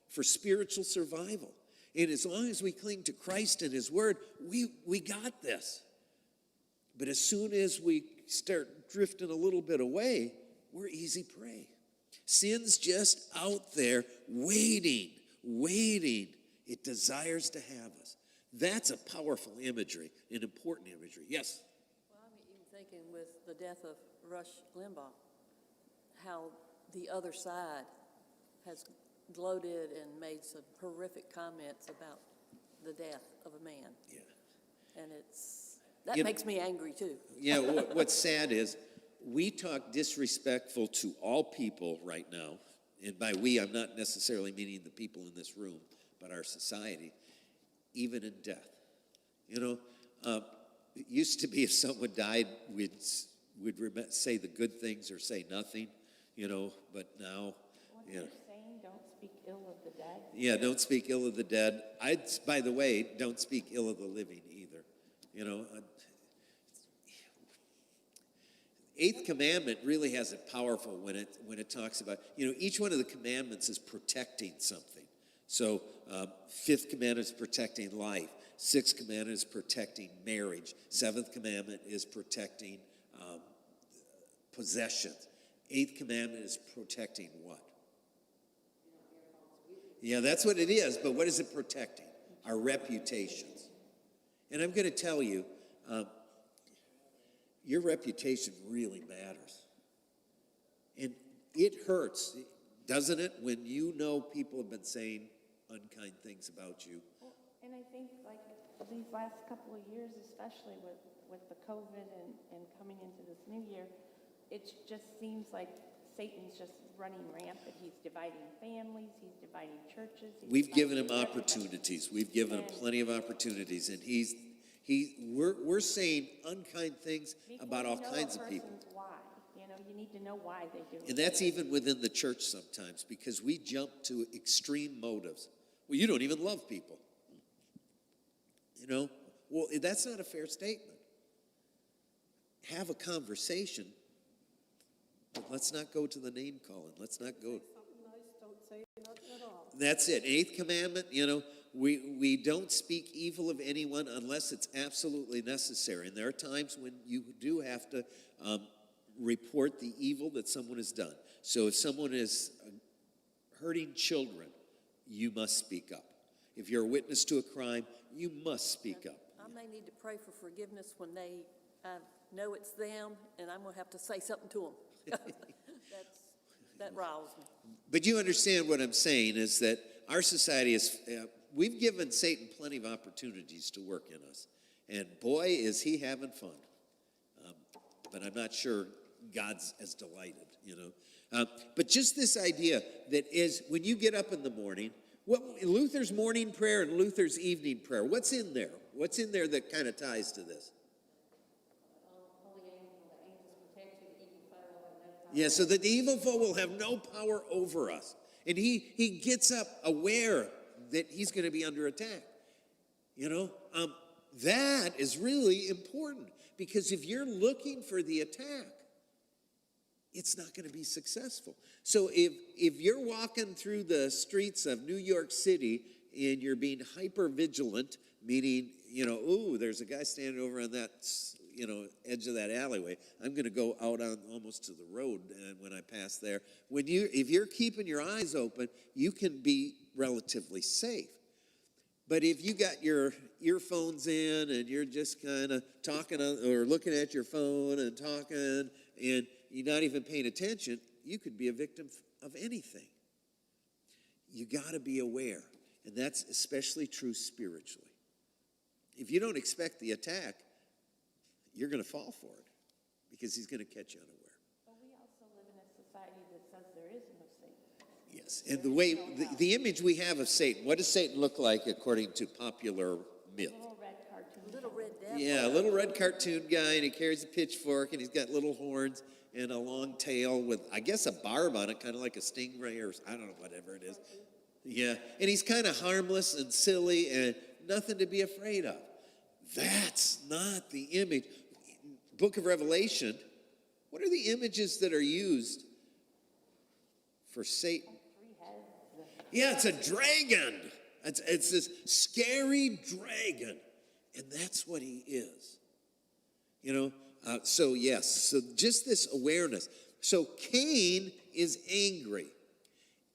for spiritual survival. And as long as we cling to Christ and his word, we got this. But as soon as we start drifting a little bit away, we're easy prey. Sin's just out there waiting. It desires to have us. That's a powerful imagery, an important imagery. Yes?
Well, I'm even thinking with the death of Rush Limbaugh, how the other side has gloated and made some horrific comments about the death of a man.
Yeah.
And that makes me angry too.
Yeah, what's sad is we talk disrespectful to all people right now. And by we, I'm not necessarily meaning the people in this room, but our society, even in death. It used to be if someone died, we'd say the good things or say nothing, but now,
What you're saying, don't speak ill of the dead.
Yeah, don't speak ill of the dead. By the way, don't speak ill of the living either. Eighth commandment really has it powerful when it talks about, each one of the commandments is protecting something. So fifth commandment is protecting life. Sixth commandment is protecting marriage. Seventh commandment is protecting possessions. Eighth commandment is protecting what? Yeah, that's what it is, but what is it protecting? Our reputations. And I'm going to tell you, your reputation really matters. And it hurts, doesn't it, when people have been saying unkind things about you.
Well, and I think like these last couple of years, especially with the COVID and coming into this new year, it just seems like Satan's just running rampant. He's dividing families, he's dividing churches.
We've given him opportunities. We've given him plenty of opportunities, and we're saying unkind things about all kinds of people.
Why? You need to know why they do it.
And that's even within the church sometimes, because we jump to extreme motives. Well, you don't even love people. Well, that's not a fair statement. Have a conversation, but let's not go to the name calling. Let's not go.
Something nice, don't say nothing at all.
That's it. Eighth commandment, we don't speak evil of anyone unless it's absolutely necessary. And there are times when you do have to report the evil that someone has done. So if someone is hurting children, you must speak up. If you're a witness to a crime, you must speak up.
I may need to pray for forgiveness when they know it's them, and I'm going to have to say something to them. That riles me.
But you understand what I'm saying is that our society is, we've given Satan plenty of opportunities to work in us. And boy, is he having fun. But I'm not sure God's as delighted, But just this idea that is, when you get up in the morning, Luther's morning prayer and Luther's evening prayer, what's in there? What's in there that kind of ties to this?
Holy angel, the angels protect you, the evil foe will have no power.
Yeah, so that the evil foe will have no power over us. And he gets up aware that he's going to be under attack. That is really important, because if you're looking for the attack, it's not going to be successful. So if you're walking through the streets of New York City and you're being hyper vigilant, meaning, there's a guy standing over on that, edge of that alleyway. I'm going to go out on almost to the road when I pass there. If you're keeping your eyes open, you can be relatively safe. But if you got your earphones in and you're just kind of talking or looking at your phone and talking and you're not even paying attention, you could be a victim of anything. You got to be aware, and that's especially true spiritually. If you don't expect the attack, you're going to fall for it, because he's going to catch you unaware.
But we also live in a society that says there is no Satan.
Yes, and the image we have of Satan, what does Satan look like according to popular myth?
Little red cartoon.
Little red devil.
Yeah, a little red cartoon guy, and he carries a pitchfork, and he's got little horns and a long tail with, I guess, a barb on it, kind of like a stingray, or I don't know, whatever it is. Yeah, and he's kind of harmless and silly and nothing to be afraid of. That's not the image. Book of Revelation, what are the images that are used for Satan?
3 heads.
Yeah, it's a dragon. It's this scary dragon, and that's what he is. You know, so yes, so just this awareness. So Cain is angry,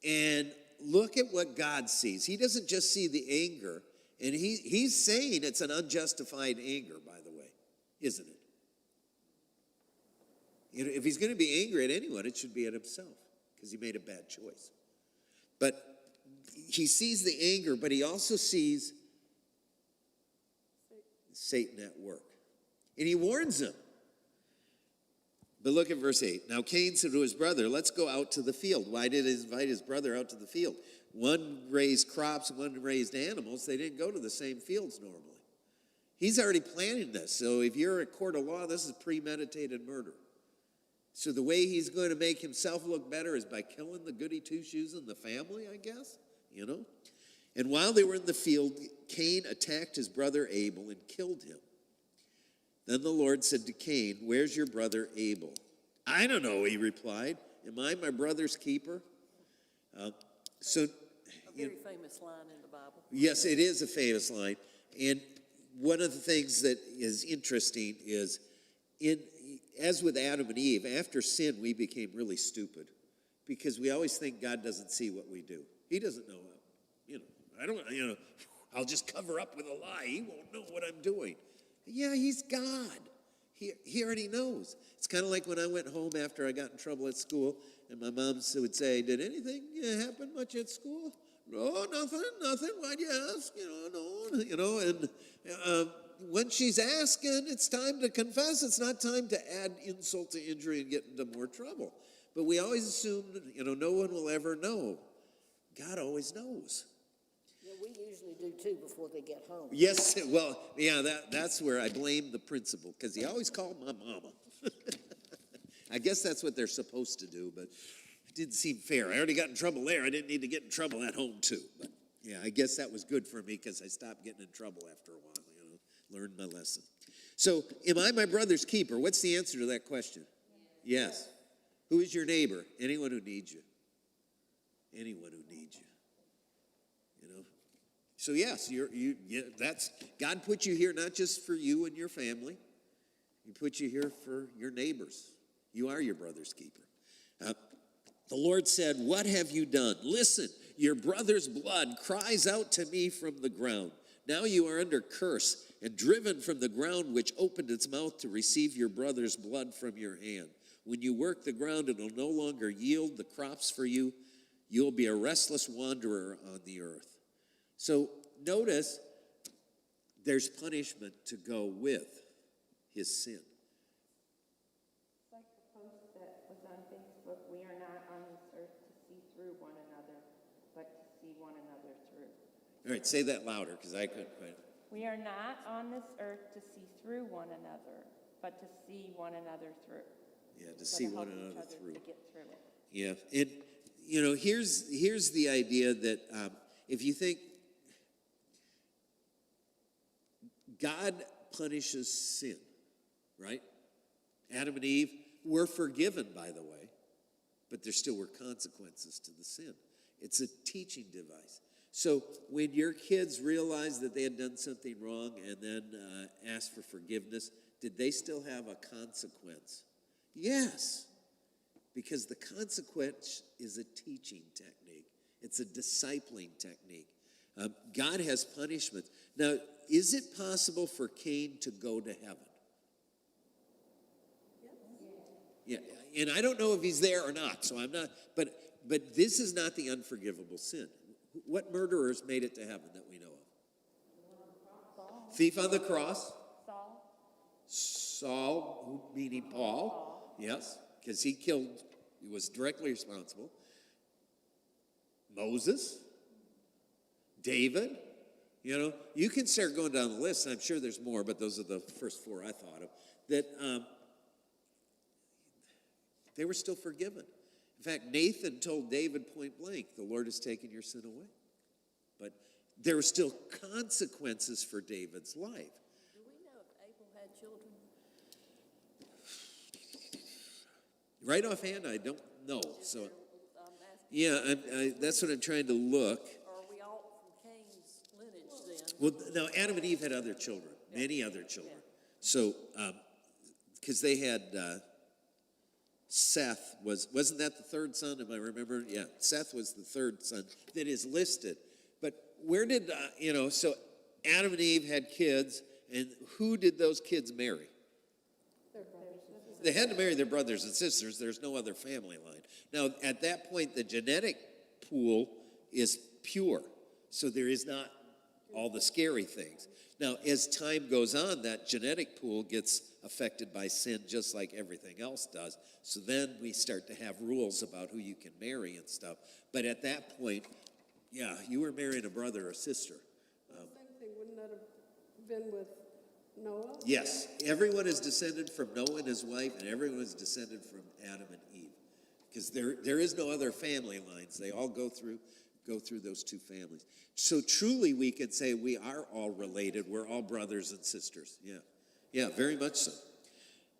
and look at what God sees. He doesn't just see the anger, and he's saying it's an unjustified anger, by the way, isn't it? You know, if he's going to be angry at anyone, it should be at himself, because he made a bad choice. But he sees the anger, but he also sees Satan at work. And he warns him. But look at verse 8. Now Cain said to his brother, let's go out to the field. Why did he invite his brother out to the field? One raised crops, one raised animals. They didn't go to the same fields normally. He's already planning this. So if you're a court of law, this is premeditated murder. So the way he's going to make himself look better is by killing the goody two-shoes in the family, I guess, you know? And while they were in the field, Cain attacked his brother Abel and killed him. Then the Lord said to Cain, where's your brother Abel? I don't know, he replied. Am I my brother's keeper?
A very famous line in the Bible.
Yes, it is a famous line. And one of the things that is interesting is, as with Adam and Eve, after sin, we became really stupid because we always think God doesn't see what we do. He doesn't know. I'll just cover up with a lie. He won't know what I'm doing. Yeah, he's God. He already knows. It's kind of like when I went home after I got in trouble at school, and my mom would say, did anything happen much at school? No, nothing. Why'd you ask? No. And when she's asking, it's time to confess. It's not time to add insult to injury and get into more trouble. But we always assume, no one will ever know. God always knows.
Yeah, we usually do too before they get home.
Yes, well, yeah, that's where I blame the principal, because he always called my mama. I guess that's what they're supposed to do, but it didn't seem fair. I already got in trouble there. I didn't need to get in trouble at home too. But yeah, I guess that was good for me because I stopped getting in trouble after a while, learned my lesson. So, am I my brother's keeper? What's the answer to that question? Yes. Who is your neighbor? Anyone who needs you. Anyone who needs you. So yes, that's God put you here not just for you and your family. He put you here for your neighbors. You are your brother's keeper. The Lord said, what have you done? Listen, your brother's blood cries out to me from the ground. Now you are under curse and driven from the ground which opened its mouth to receive your brother's blood from your hand. When you work the ground, it will no longer yield the crops for you. You'll be a restless wanderer on the earth. So notice there's punishment to go with his sin.
It's like the post that was on Facebook, we are not on this earth to see through one another, but to see one another through.
All right, say that louder because I couldn't quite.
We are not on this earth to see through one another, but to see one another through.
Yeah, to see one another through.
To get through it.
Yeah, and here's the idea that if you think God punishes sin, right? Adam and Eve were forgiven, by the way, but there still were consequences to the sin. It's a teaching device. So when your kids realized that they had done something wrong and then asked for forgiveness, did they still have a consequence? Yes, because the consequence is a teaching technique. It's a discipling technique. God has punishment. Now, is it possible for Cain to go to heaven? Yeah, and I don't know if he's there or not, so I'm not, but this is not the unforgivable sin. What murderers made it to heaven that we know of? Thief on the cross? Saul, meaning Paul, yes, because he was directly responsible. Moses, David, you can start going down the list, and I'm sure there's more, but those are the first four I thought of, that they were still forgiven. In fact, Nathan told David point blank, the Lord has taken your sin away. But there were still consequences for David's life.
Do we know if Abel had children?
Right offhand, I don't know. So,
I'm asking,
yeah, that's what I'm trying to look.
are we all from Cain's
Well, now Adam and Eve had other children, many other children. So, because they had Seth wasn't that the third son? Am I remembering? Yeah, Seth was the third son that is listed. But where did So Adam and Eve had kids, and who did those kids marry? They had to marry their brothers and sisters. There's no other family line. Now, at that point, the genetic pool is pure, so there is not all the scary things. Now, as time goes on, that genetic pool gets affected by sin just like everything else does. So then we start to have rules about who you can marry and stuff. But at that point, yeah, you were marrying a brother or sister.
Same thing, wouldn't that have been with Noah?
Yes, everyone is descended from Noah and his wife, and everyone is descended from Adam and Eve. Because there is no other family lines. They all go through those two families. So truly we can say we are all related. We're all brothers and sisters. Yeah, very much so.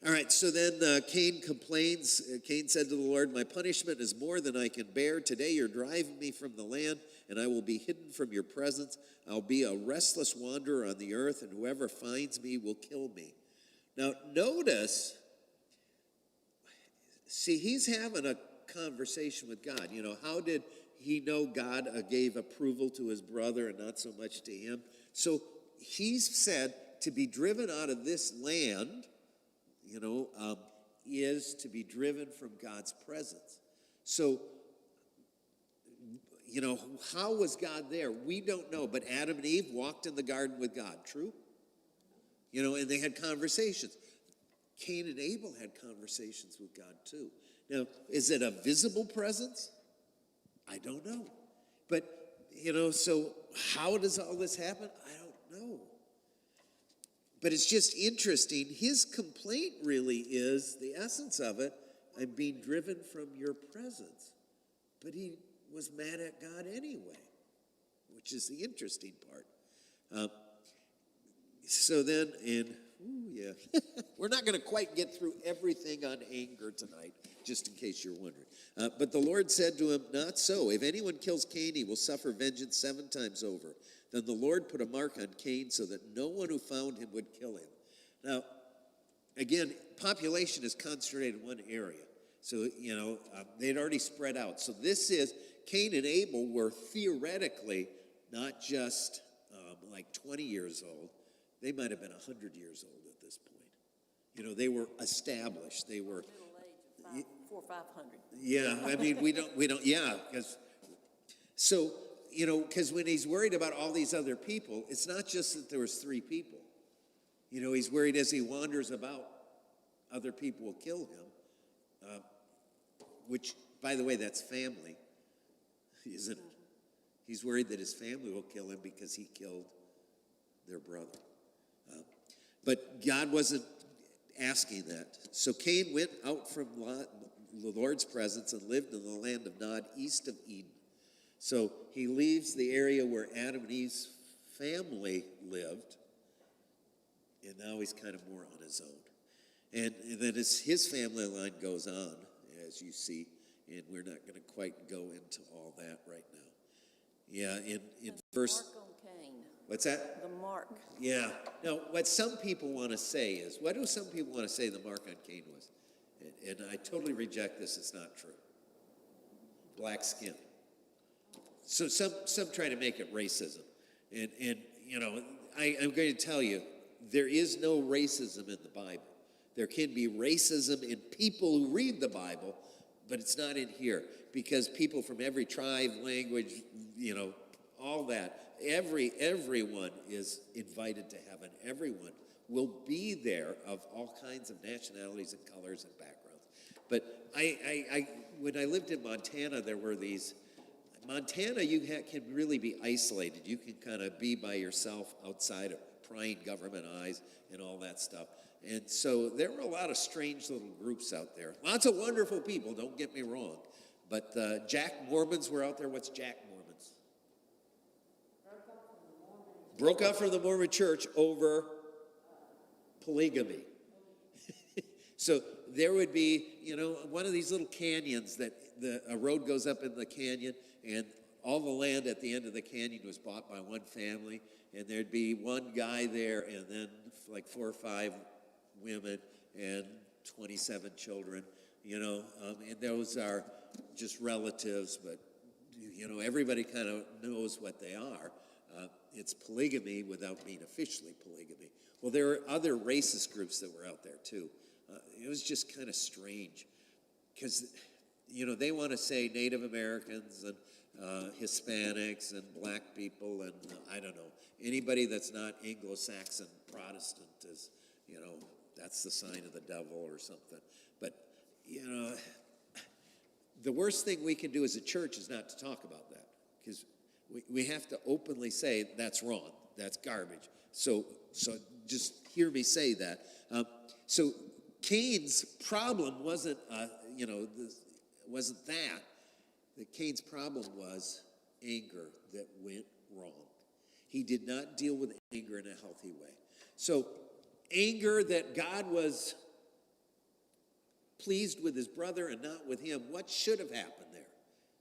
All right, so then Cain complains. Cain said to the Lord, "My punishment is more than I can bear. Today you're driving me from the land, and I will be hidden from your presence. I'll be a restless wanderer on the earth, and whoever finds me will kill me." Now, notice, see, he's having a conversation with God. How did he know God gave approval to his brother and not so much to him? So he's said to be driven out of this land, is to be driven from God's presence. So, how was God there? We don't know, but Adam and Eve walked in the garden with God, true? And they had conversations. Cain and Abel had conversations with God too. Now, is it a visible presence? I don't know. But, so how does all this happen? I don't know. But it's just interesting. His complaint really is, the essence of it, I'm being driven from your presence. But he was mad at God anyway, which is the interesting part. So then we're not going to quite get through everything on anger tonight, just in case you're wondering. But the Lord said to him, "Not so. If anyone kills Cain, he will suffer vengeance 7 times over." Then the Lord put a mark on Cain so that no one who found him would kill him. Now, again, population is concentrated in one area. So, they'd already spread out. So this is, Cain and Abel were theoretically not just like 20 years old. They might have been 100 years old at this point. They were established. They were
Middle age of 400 or 500.
Yeah, I mean, we don't, yeah, because when he's worried about all these other people, it's not just that there was 3 people. He's worried as he wanders about, other people will kill him, which, by the way, that's family, isn't it? He's worried that his family will kill him because he killed their brother. But God wasn't asking that. So Cain went out from the Lord's presence and lived in the land of Nod, east of Eden. So he leaves the area where Adam and Eve's family lived, and now he's kind of more on his own. And then his family line goes on, as you see, and we're not going to quite go into all that right now. Yeah, in verse...
Mark on Cain.
What's that?
The mark.
Yeah. Now, what some people want to say is, what do some people want to say the mark on Cain was? And I totally reject this. It's not true. Black skin. So some try to make it racism. And I'm going to tell you, there is no racism in the Bible. There can be racism in people who read the Bible, but it's not in here. Because people from every tribe, language, all that, everyone is invited to heaven. Everyone will be there of all kinds of nationalities and colors and backgrounds. But when I lived in Montana, there were these. Montana, can really be isolated. You can kind of be by yourself outside of prying government eyes and all that stuff. And so there were a lot of strange little groups out there. Lots of wonderful people, don't get me wrong. But Jack Mormons were out there. What's Jack Mormons? Broke out from the Mormon church over polygamy. So there would be, one of these little canyons that a road goes up in the canyon, and all the land at the end of the canyon was bought by one family, and there'd be one guy there, and then like 4 or 5 women and 27 children, and those are just relatives, but, everybody kind of knows what they are. It's polygamy without being officially polygamy. Well, there are other racist groups that were out there, too. It was just kind of strange because, they want to say Native Americans and Hispanics and black people and, I don't know, anybody that's not Anglo-Saxon Protestant is, that's the sign of the devil or something. But, the worst thing we can do as a church is not to talk about that, because we have to openly say that's wrong, that's garbage. So just hear me say that. So Cain's problem wasn't, wasn't that. Cain's problem was anger that went wrong. He did not deal with anger in a healthy way. So anger that God was pleased with his brother and not with him, what should have happened there?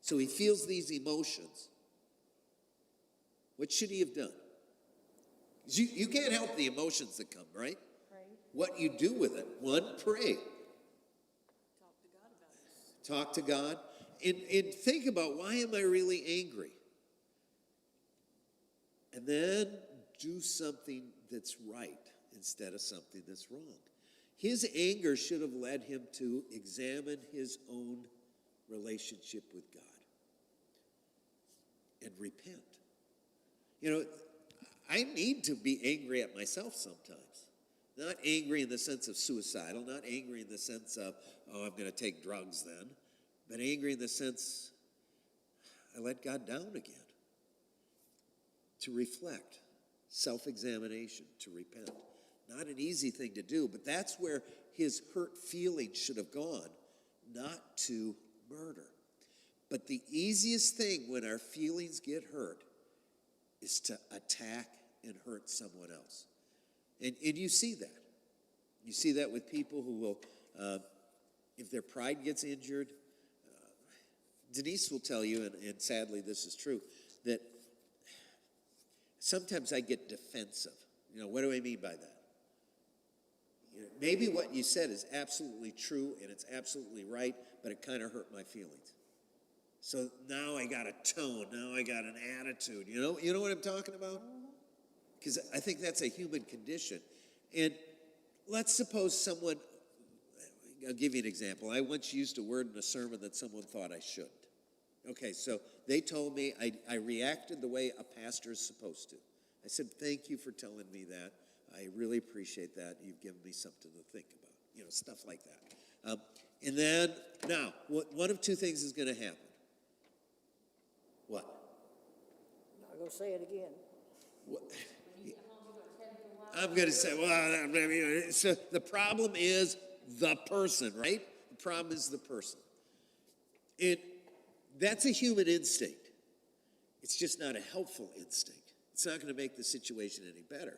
So he feels these emotions. What should he have done? You can't help the emotions that come, right?
Pray.
What you do with it. 1, pray. Talk to God. And think about, why am I really angry? And then do something that's right instead of something that's wrong. His anger should have led him to examine his own relationship with God and repent. I need to be angry at myself sometimes. Not angry in the sense of suicidal, not angry in the sense of, I'm going to take drugs then, but angry in the sense I let God down again. To reflect, self-examination, to repent. Not an easy thing to do, but that's where his hurt feelings should have gone, not to murder. But the easiest thing when our feelings get hurt is to attack and hurt someone else. And you see that. You see that with people who will, if their pride gets injured, Denise will tell you, and sadly this is true, that sometimes I get defensive. What do I mean by that? Maybe what you said is absolutely true and it's absolutely right, but it kind of hurt my feelings. So now I got a tone, now I got an attitude. You know what I'm talking about? Because I think that's a human condition. And let's suppose someone, I'll give you an example. I once used a word in a sermon that someone thought I shouldn't. Okay, so they told me I reacted the way a pastor is supposed to. I said, thank you for telling me that. I really appreciate that. You've given me something to think about. Stuff like that. And then, now, one of 2 things is going to happen. What?
Not gonna say it again.
What? I'm going to say, so the problem is the person, right? The problem is the person. And that's a human instinct. It's just not a helpful instinct. It's not going to make the situation any better.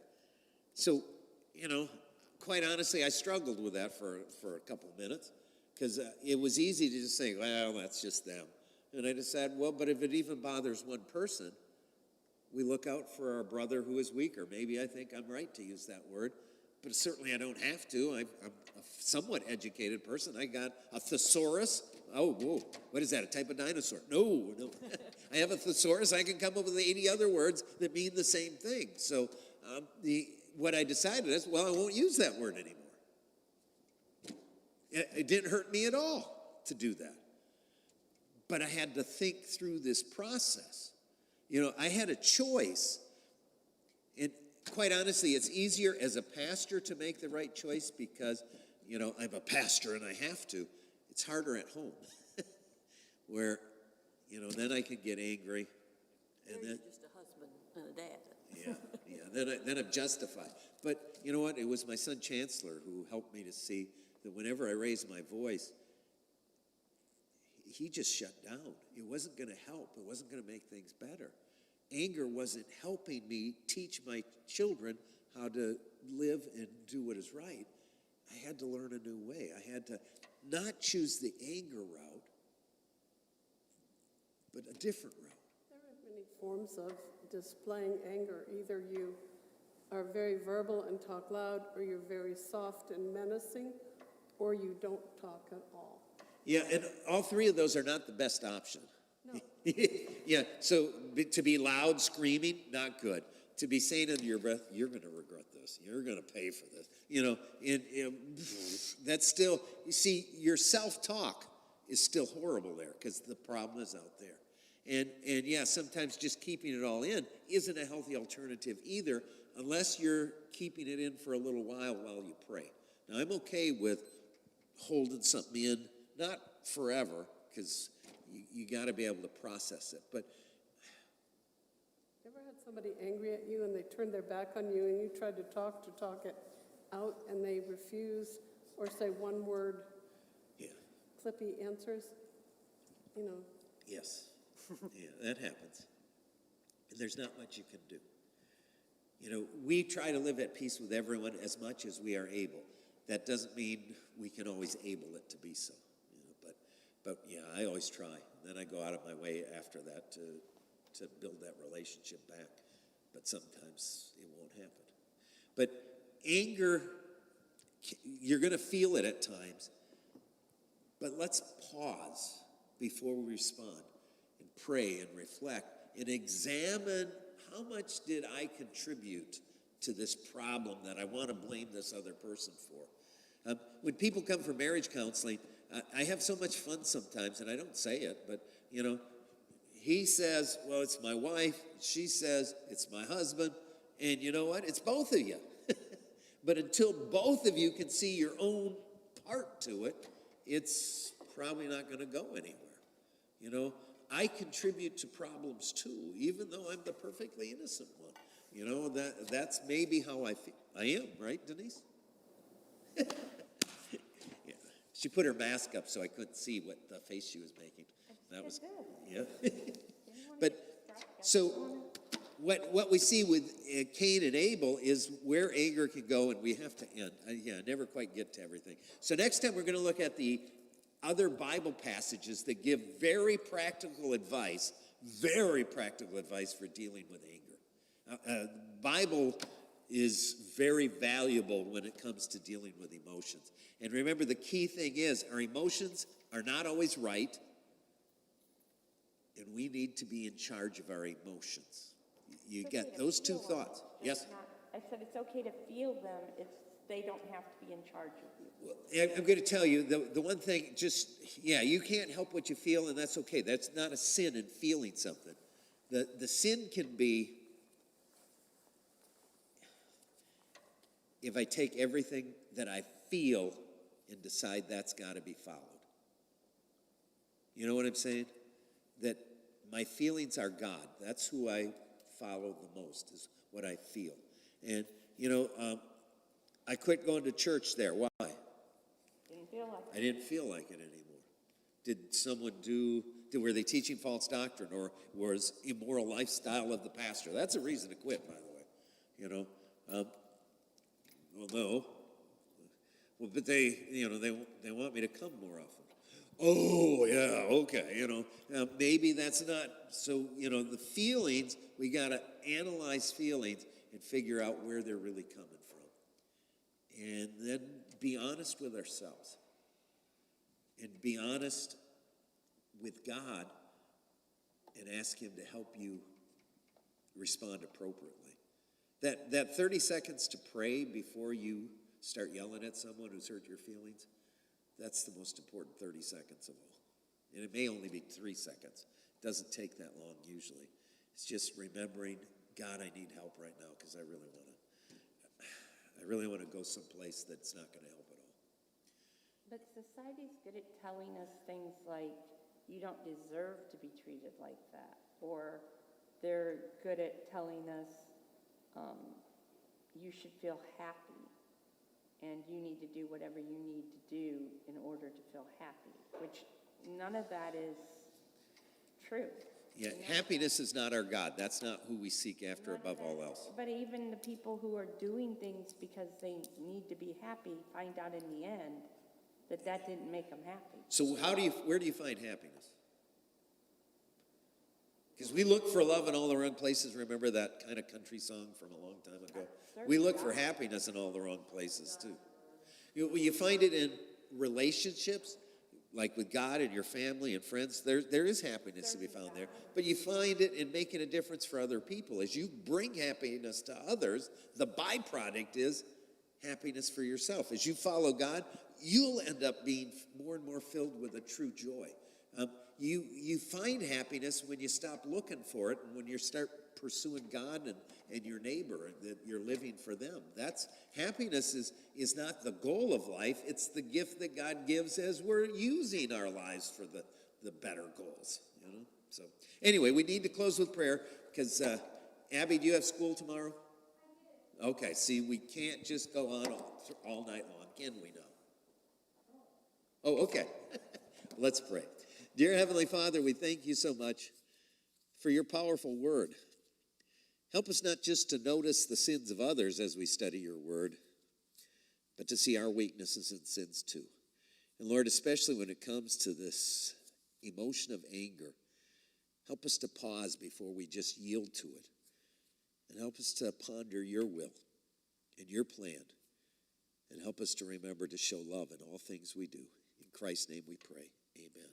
So, quite honestly, I struggled with that for a couple of minutes because it was easy to just say, well, that's just them. And I decided, well, but if it even bothers one person, we look out for our brother who is weaker. Maybe I think I'm right to use that word, but certainly I don't have to. I'm a somewhat educated person. I got a thesaurus. Oh, whoa, what is that, a type of dinosaur? No. I have a thesaurus. I can come up with 80 other words that mean the same thing. So what I decided is, well, I won't use that word anymore. It didn't hurt me at all to do that. But I had to think through this process. I had a choice. And quite honestly, it's easier as a pastor to make the right choice because, I'm a pastor and I have to. It's harder at home where, then I can get angry. And then
Just a husband and a dad.
Yeah. Then I'm justified. But you know what? It was my son Chancellor who helped me to see that whenever I raised my voice, he just shut down. It wasn't going to help. It wasn't going to make things better. Anger wasn't helping me teach my children how to live and do what is right. I had to learn a new way. I had to not choose the anger route, but a different route.
There many forms of displaying anger. Either you are very verbal and talk loud, or you're very soft and menacing, or you don't talk at all.
Yeah, and all three of those are not the best option.
No.
Yeah, so to be loud, screaming, not good. To be saying under your breath, you're going to regret this. You're going to pay for this. That's still, you see, your self-talk is still horrible there because the problem is out there. And yeah, sometimes just keeping it all in isn't a healthy alternative either, unless you're keeping it in for a little while you pray. Now, I'm okay with holding something in, not forever, because you got to be able to process it. But
Ever had somebody angry at you and they turned their back on you and you tried to talk it out and they refuse or say one word,
yeah,
clippy answers?
yes, yeah, that happens. And there's not much you can do. We try to live at peace with everyone as much as we are able. That doesn't mean we can always able it to be so. But yeah, I always try. Then I go out of my way after that to build that relationship back. But sometimes it won't happen. But anger, you're going to feel it at times. But let's pause before we respond and pray and reflect and examine how much did I contribute to this problem that I want to blame this other person for. When people come for marriage counseling, I have so much fun sometimes, and I don't say it, but, he says, well, it's my wife. She says, it's my husband. And you know what? It's both of you. But until both of you can see your own part to it, it's probably not going to go anywhere. I contribute to problems too, even though I'm the perfectly innocent one. That's maybe how I feel. I am, right, Denise? Yeah. She put her mask up so I couldn't see what the face she was making. That was yeah. But so what we see with Cain and Abel is where anger can go, and we have to end. I never quite get to everything. So next time we're going to look at the other Bible passages that give very practical advice for dealing with anger. The Bible is very valuable when it comes to dealing with emotions. And remember, the key thing is our emotions are not always right, and we need to be in charge of our emotions. You get those two thoughts. Yes?
I said it's okay to feel them. They don't have to be in charge of you.
Well, I'm going to tell you, the one thing, you can't help what you feel, and that's okay. That's not a sin in feeling something. The sin can be if I take everything that I feel and decide that's got to be followed. You know what I'm saying? That my feelings are God. That's who I follow the most, is what I feel. And, I quit going to church there. Why?
Didn't feel like it.
I didn't feel like it anymore. Did someone were they teaching false doctrine, or was immoral lifestyle of the pastor? That's a reason to quit, by the way. Well, no. Well, but they want me to come more often. Oh, yeah, okay, maybe that's not, so, the feelings, we got to analyze feelings and figure out where they're really coming from. And then be honest with ourselves. And be honest with God and ask Him to help you respond appropriately. That 30 seconds to pray before you start yelling at someone who's hurt your feelings, that's the most important 30 seconds of all. And it may only be 3 seconds. It doesn't take that long usually. It's just remembering, God, I need help right now because I really want to go someplace that's not going to help at all.
But society's good at telling us things like, you don't deserve to be treated like that. Or they're good at telling us, you should feel happy. And you need to do whatever you need to do in order to feel happy, which none of that is true.
Yeah, happiness is not our God. That's not who we seek after above all else.
But even the people who are doing things because they need to be happy find out in the end that didn't make them happy.
So where do you find happiness? Because we look for love in all the wrong places. Remember that kind of country song from a long time ago? We look for happiness in all the wrong places, too. You find it in relationships, like with God and your family and friends. There is happiness to be found there. But you find it in making a difference for other people. As you bring happiness to others, the byproduct is happiness for yourself. As you follow God, you'll end up being more and more filled with a true joy. You find happiness when you stop looking for it and when you start pursuing God and your neighbor, and that you're living for them. That's happiness is not the goal of life. It's the gift that God gives as we're using our lives for the better goals. So anyway, we need to close with prayer because Abby, do you have school tomorrow? Okay, see, we can't just go on all night long, can we now? Oh, okay. Let's pray. Dear Heavenly Father, we thank you so much for your powerful word. Help us not just to notice the sins of others as we study your word, but to see our weaknesses and sins too. And Lord, especially when it comes to this emotion of anger, help us to pause before we just yield to it. And help us to ponder your will and your plan. And help us to remember to show love in all things we do. In Christ's name we pray. Amen.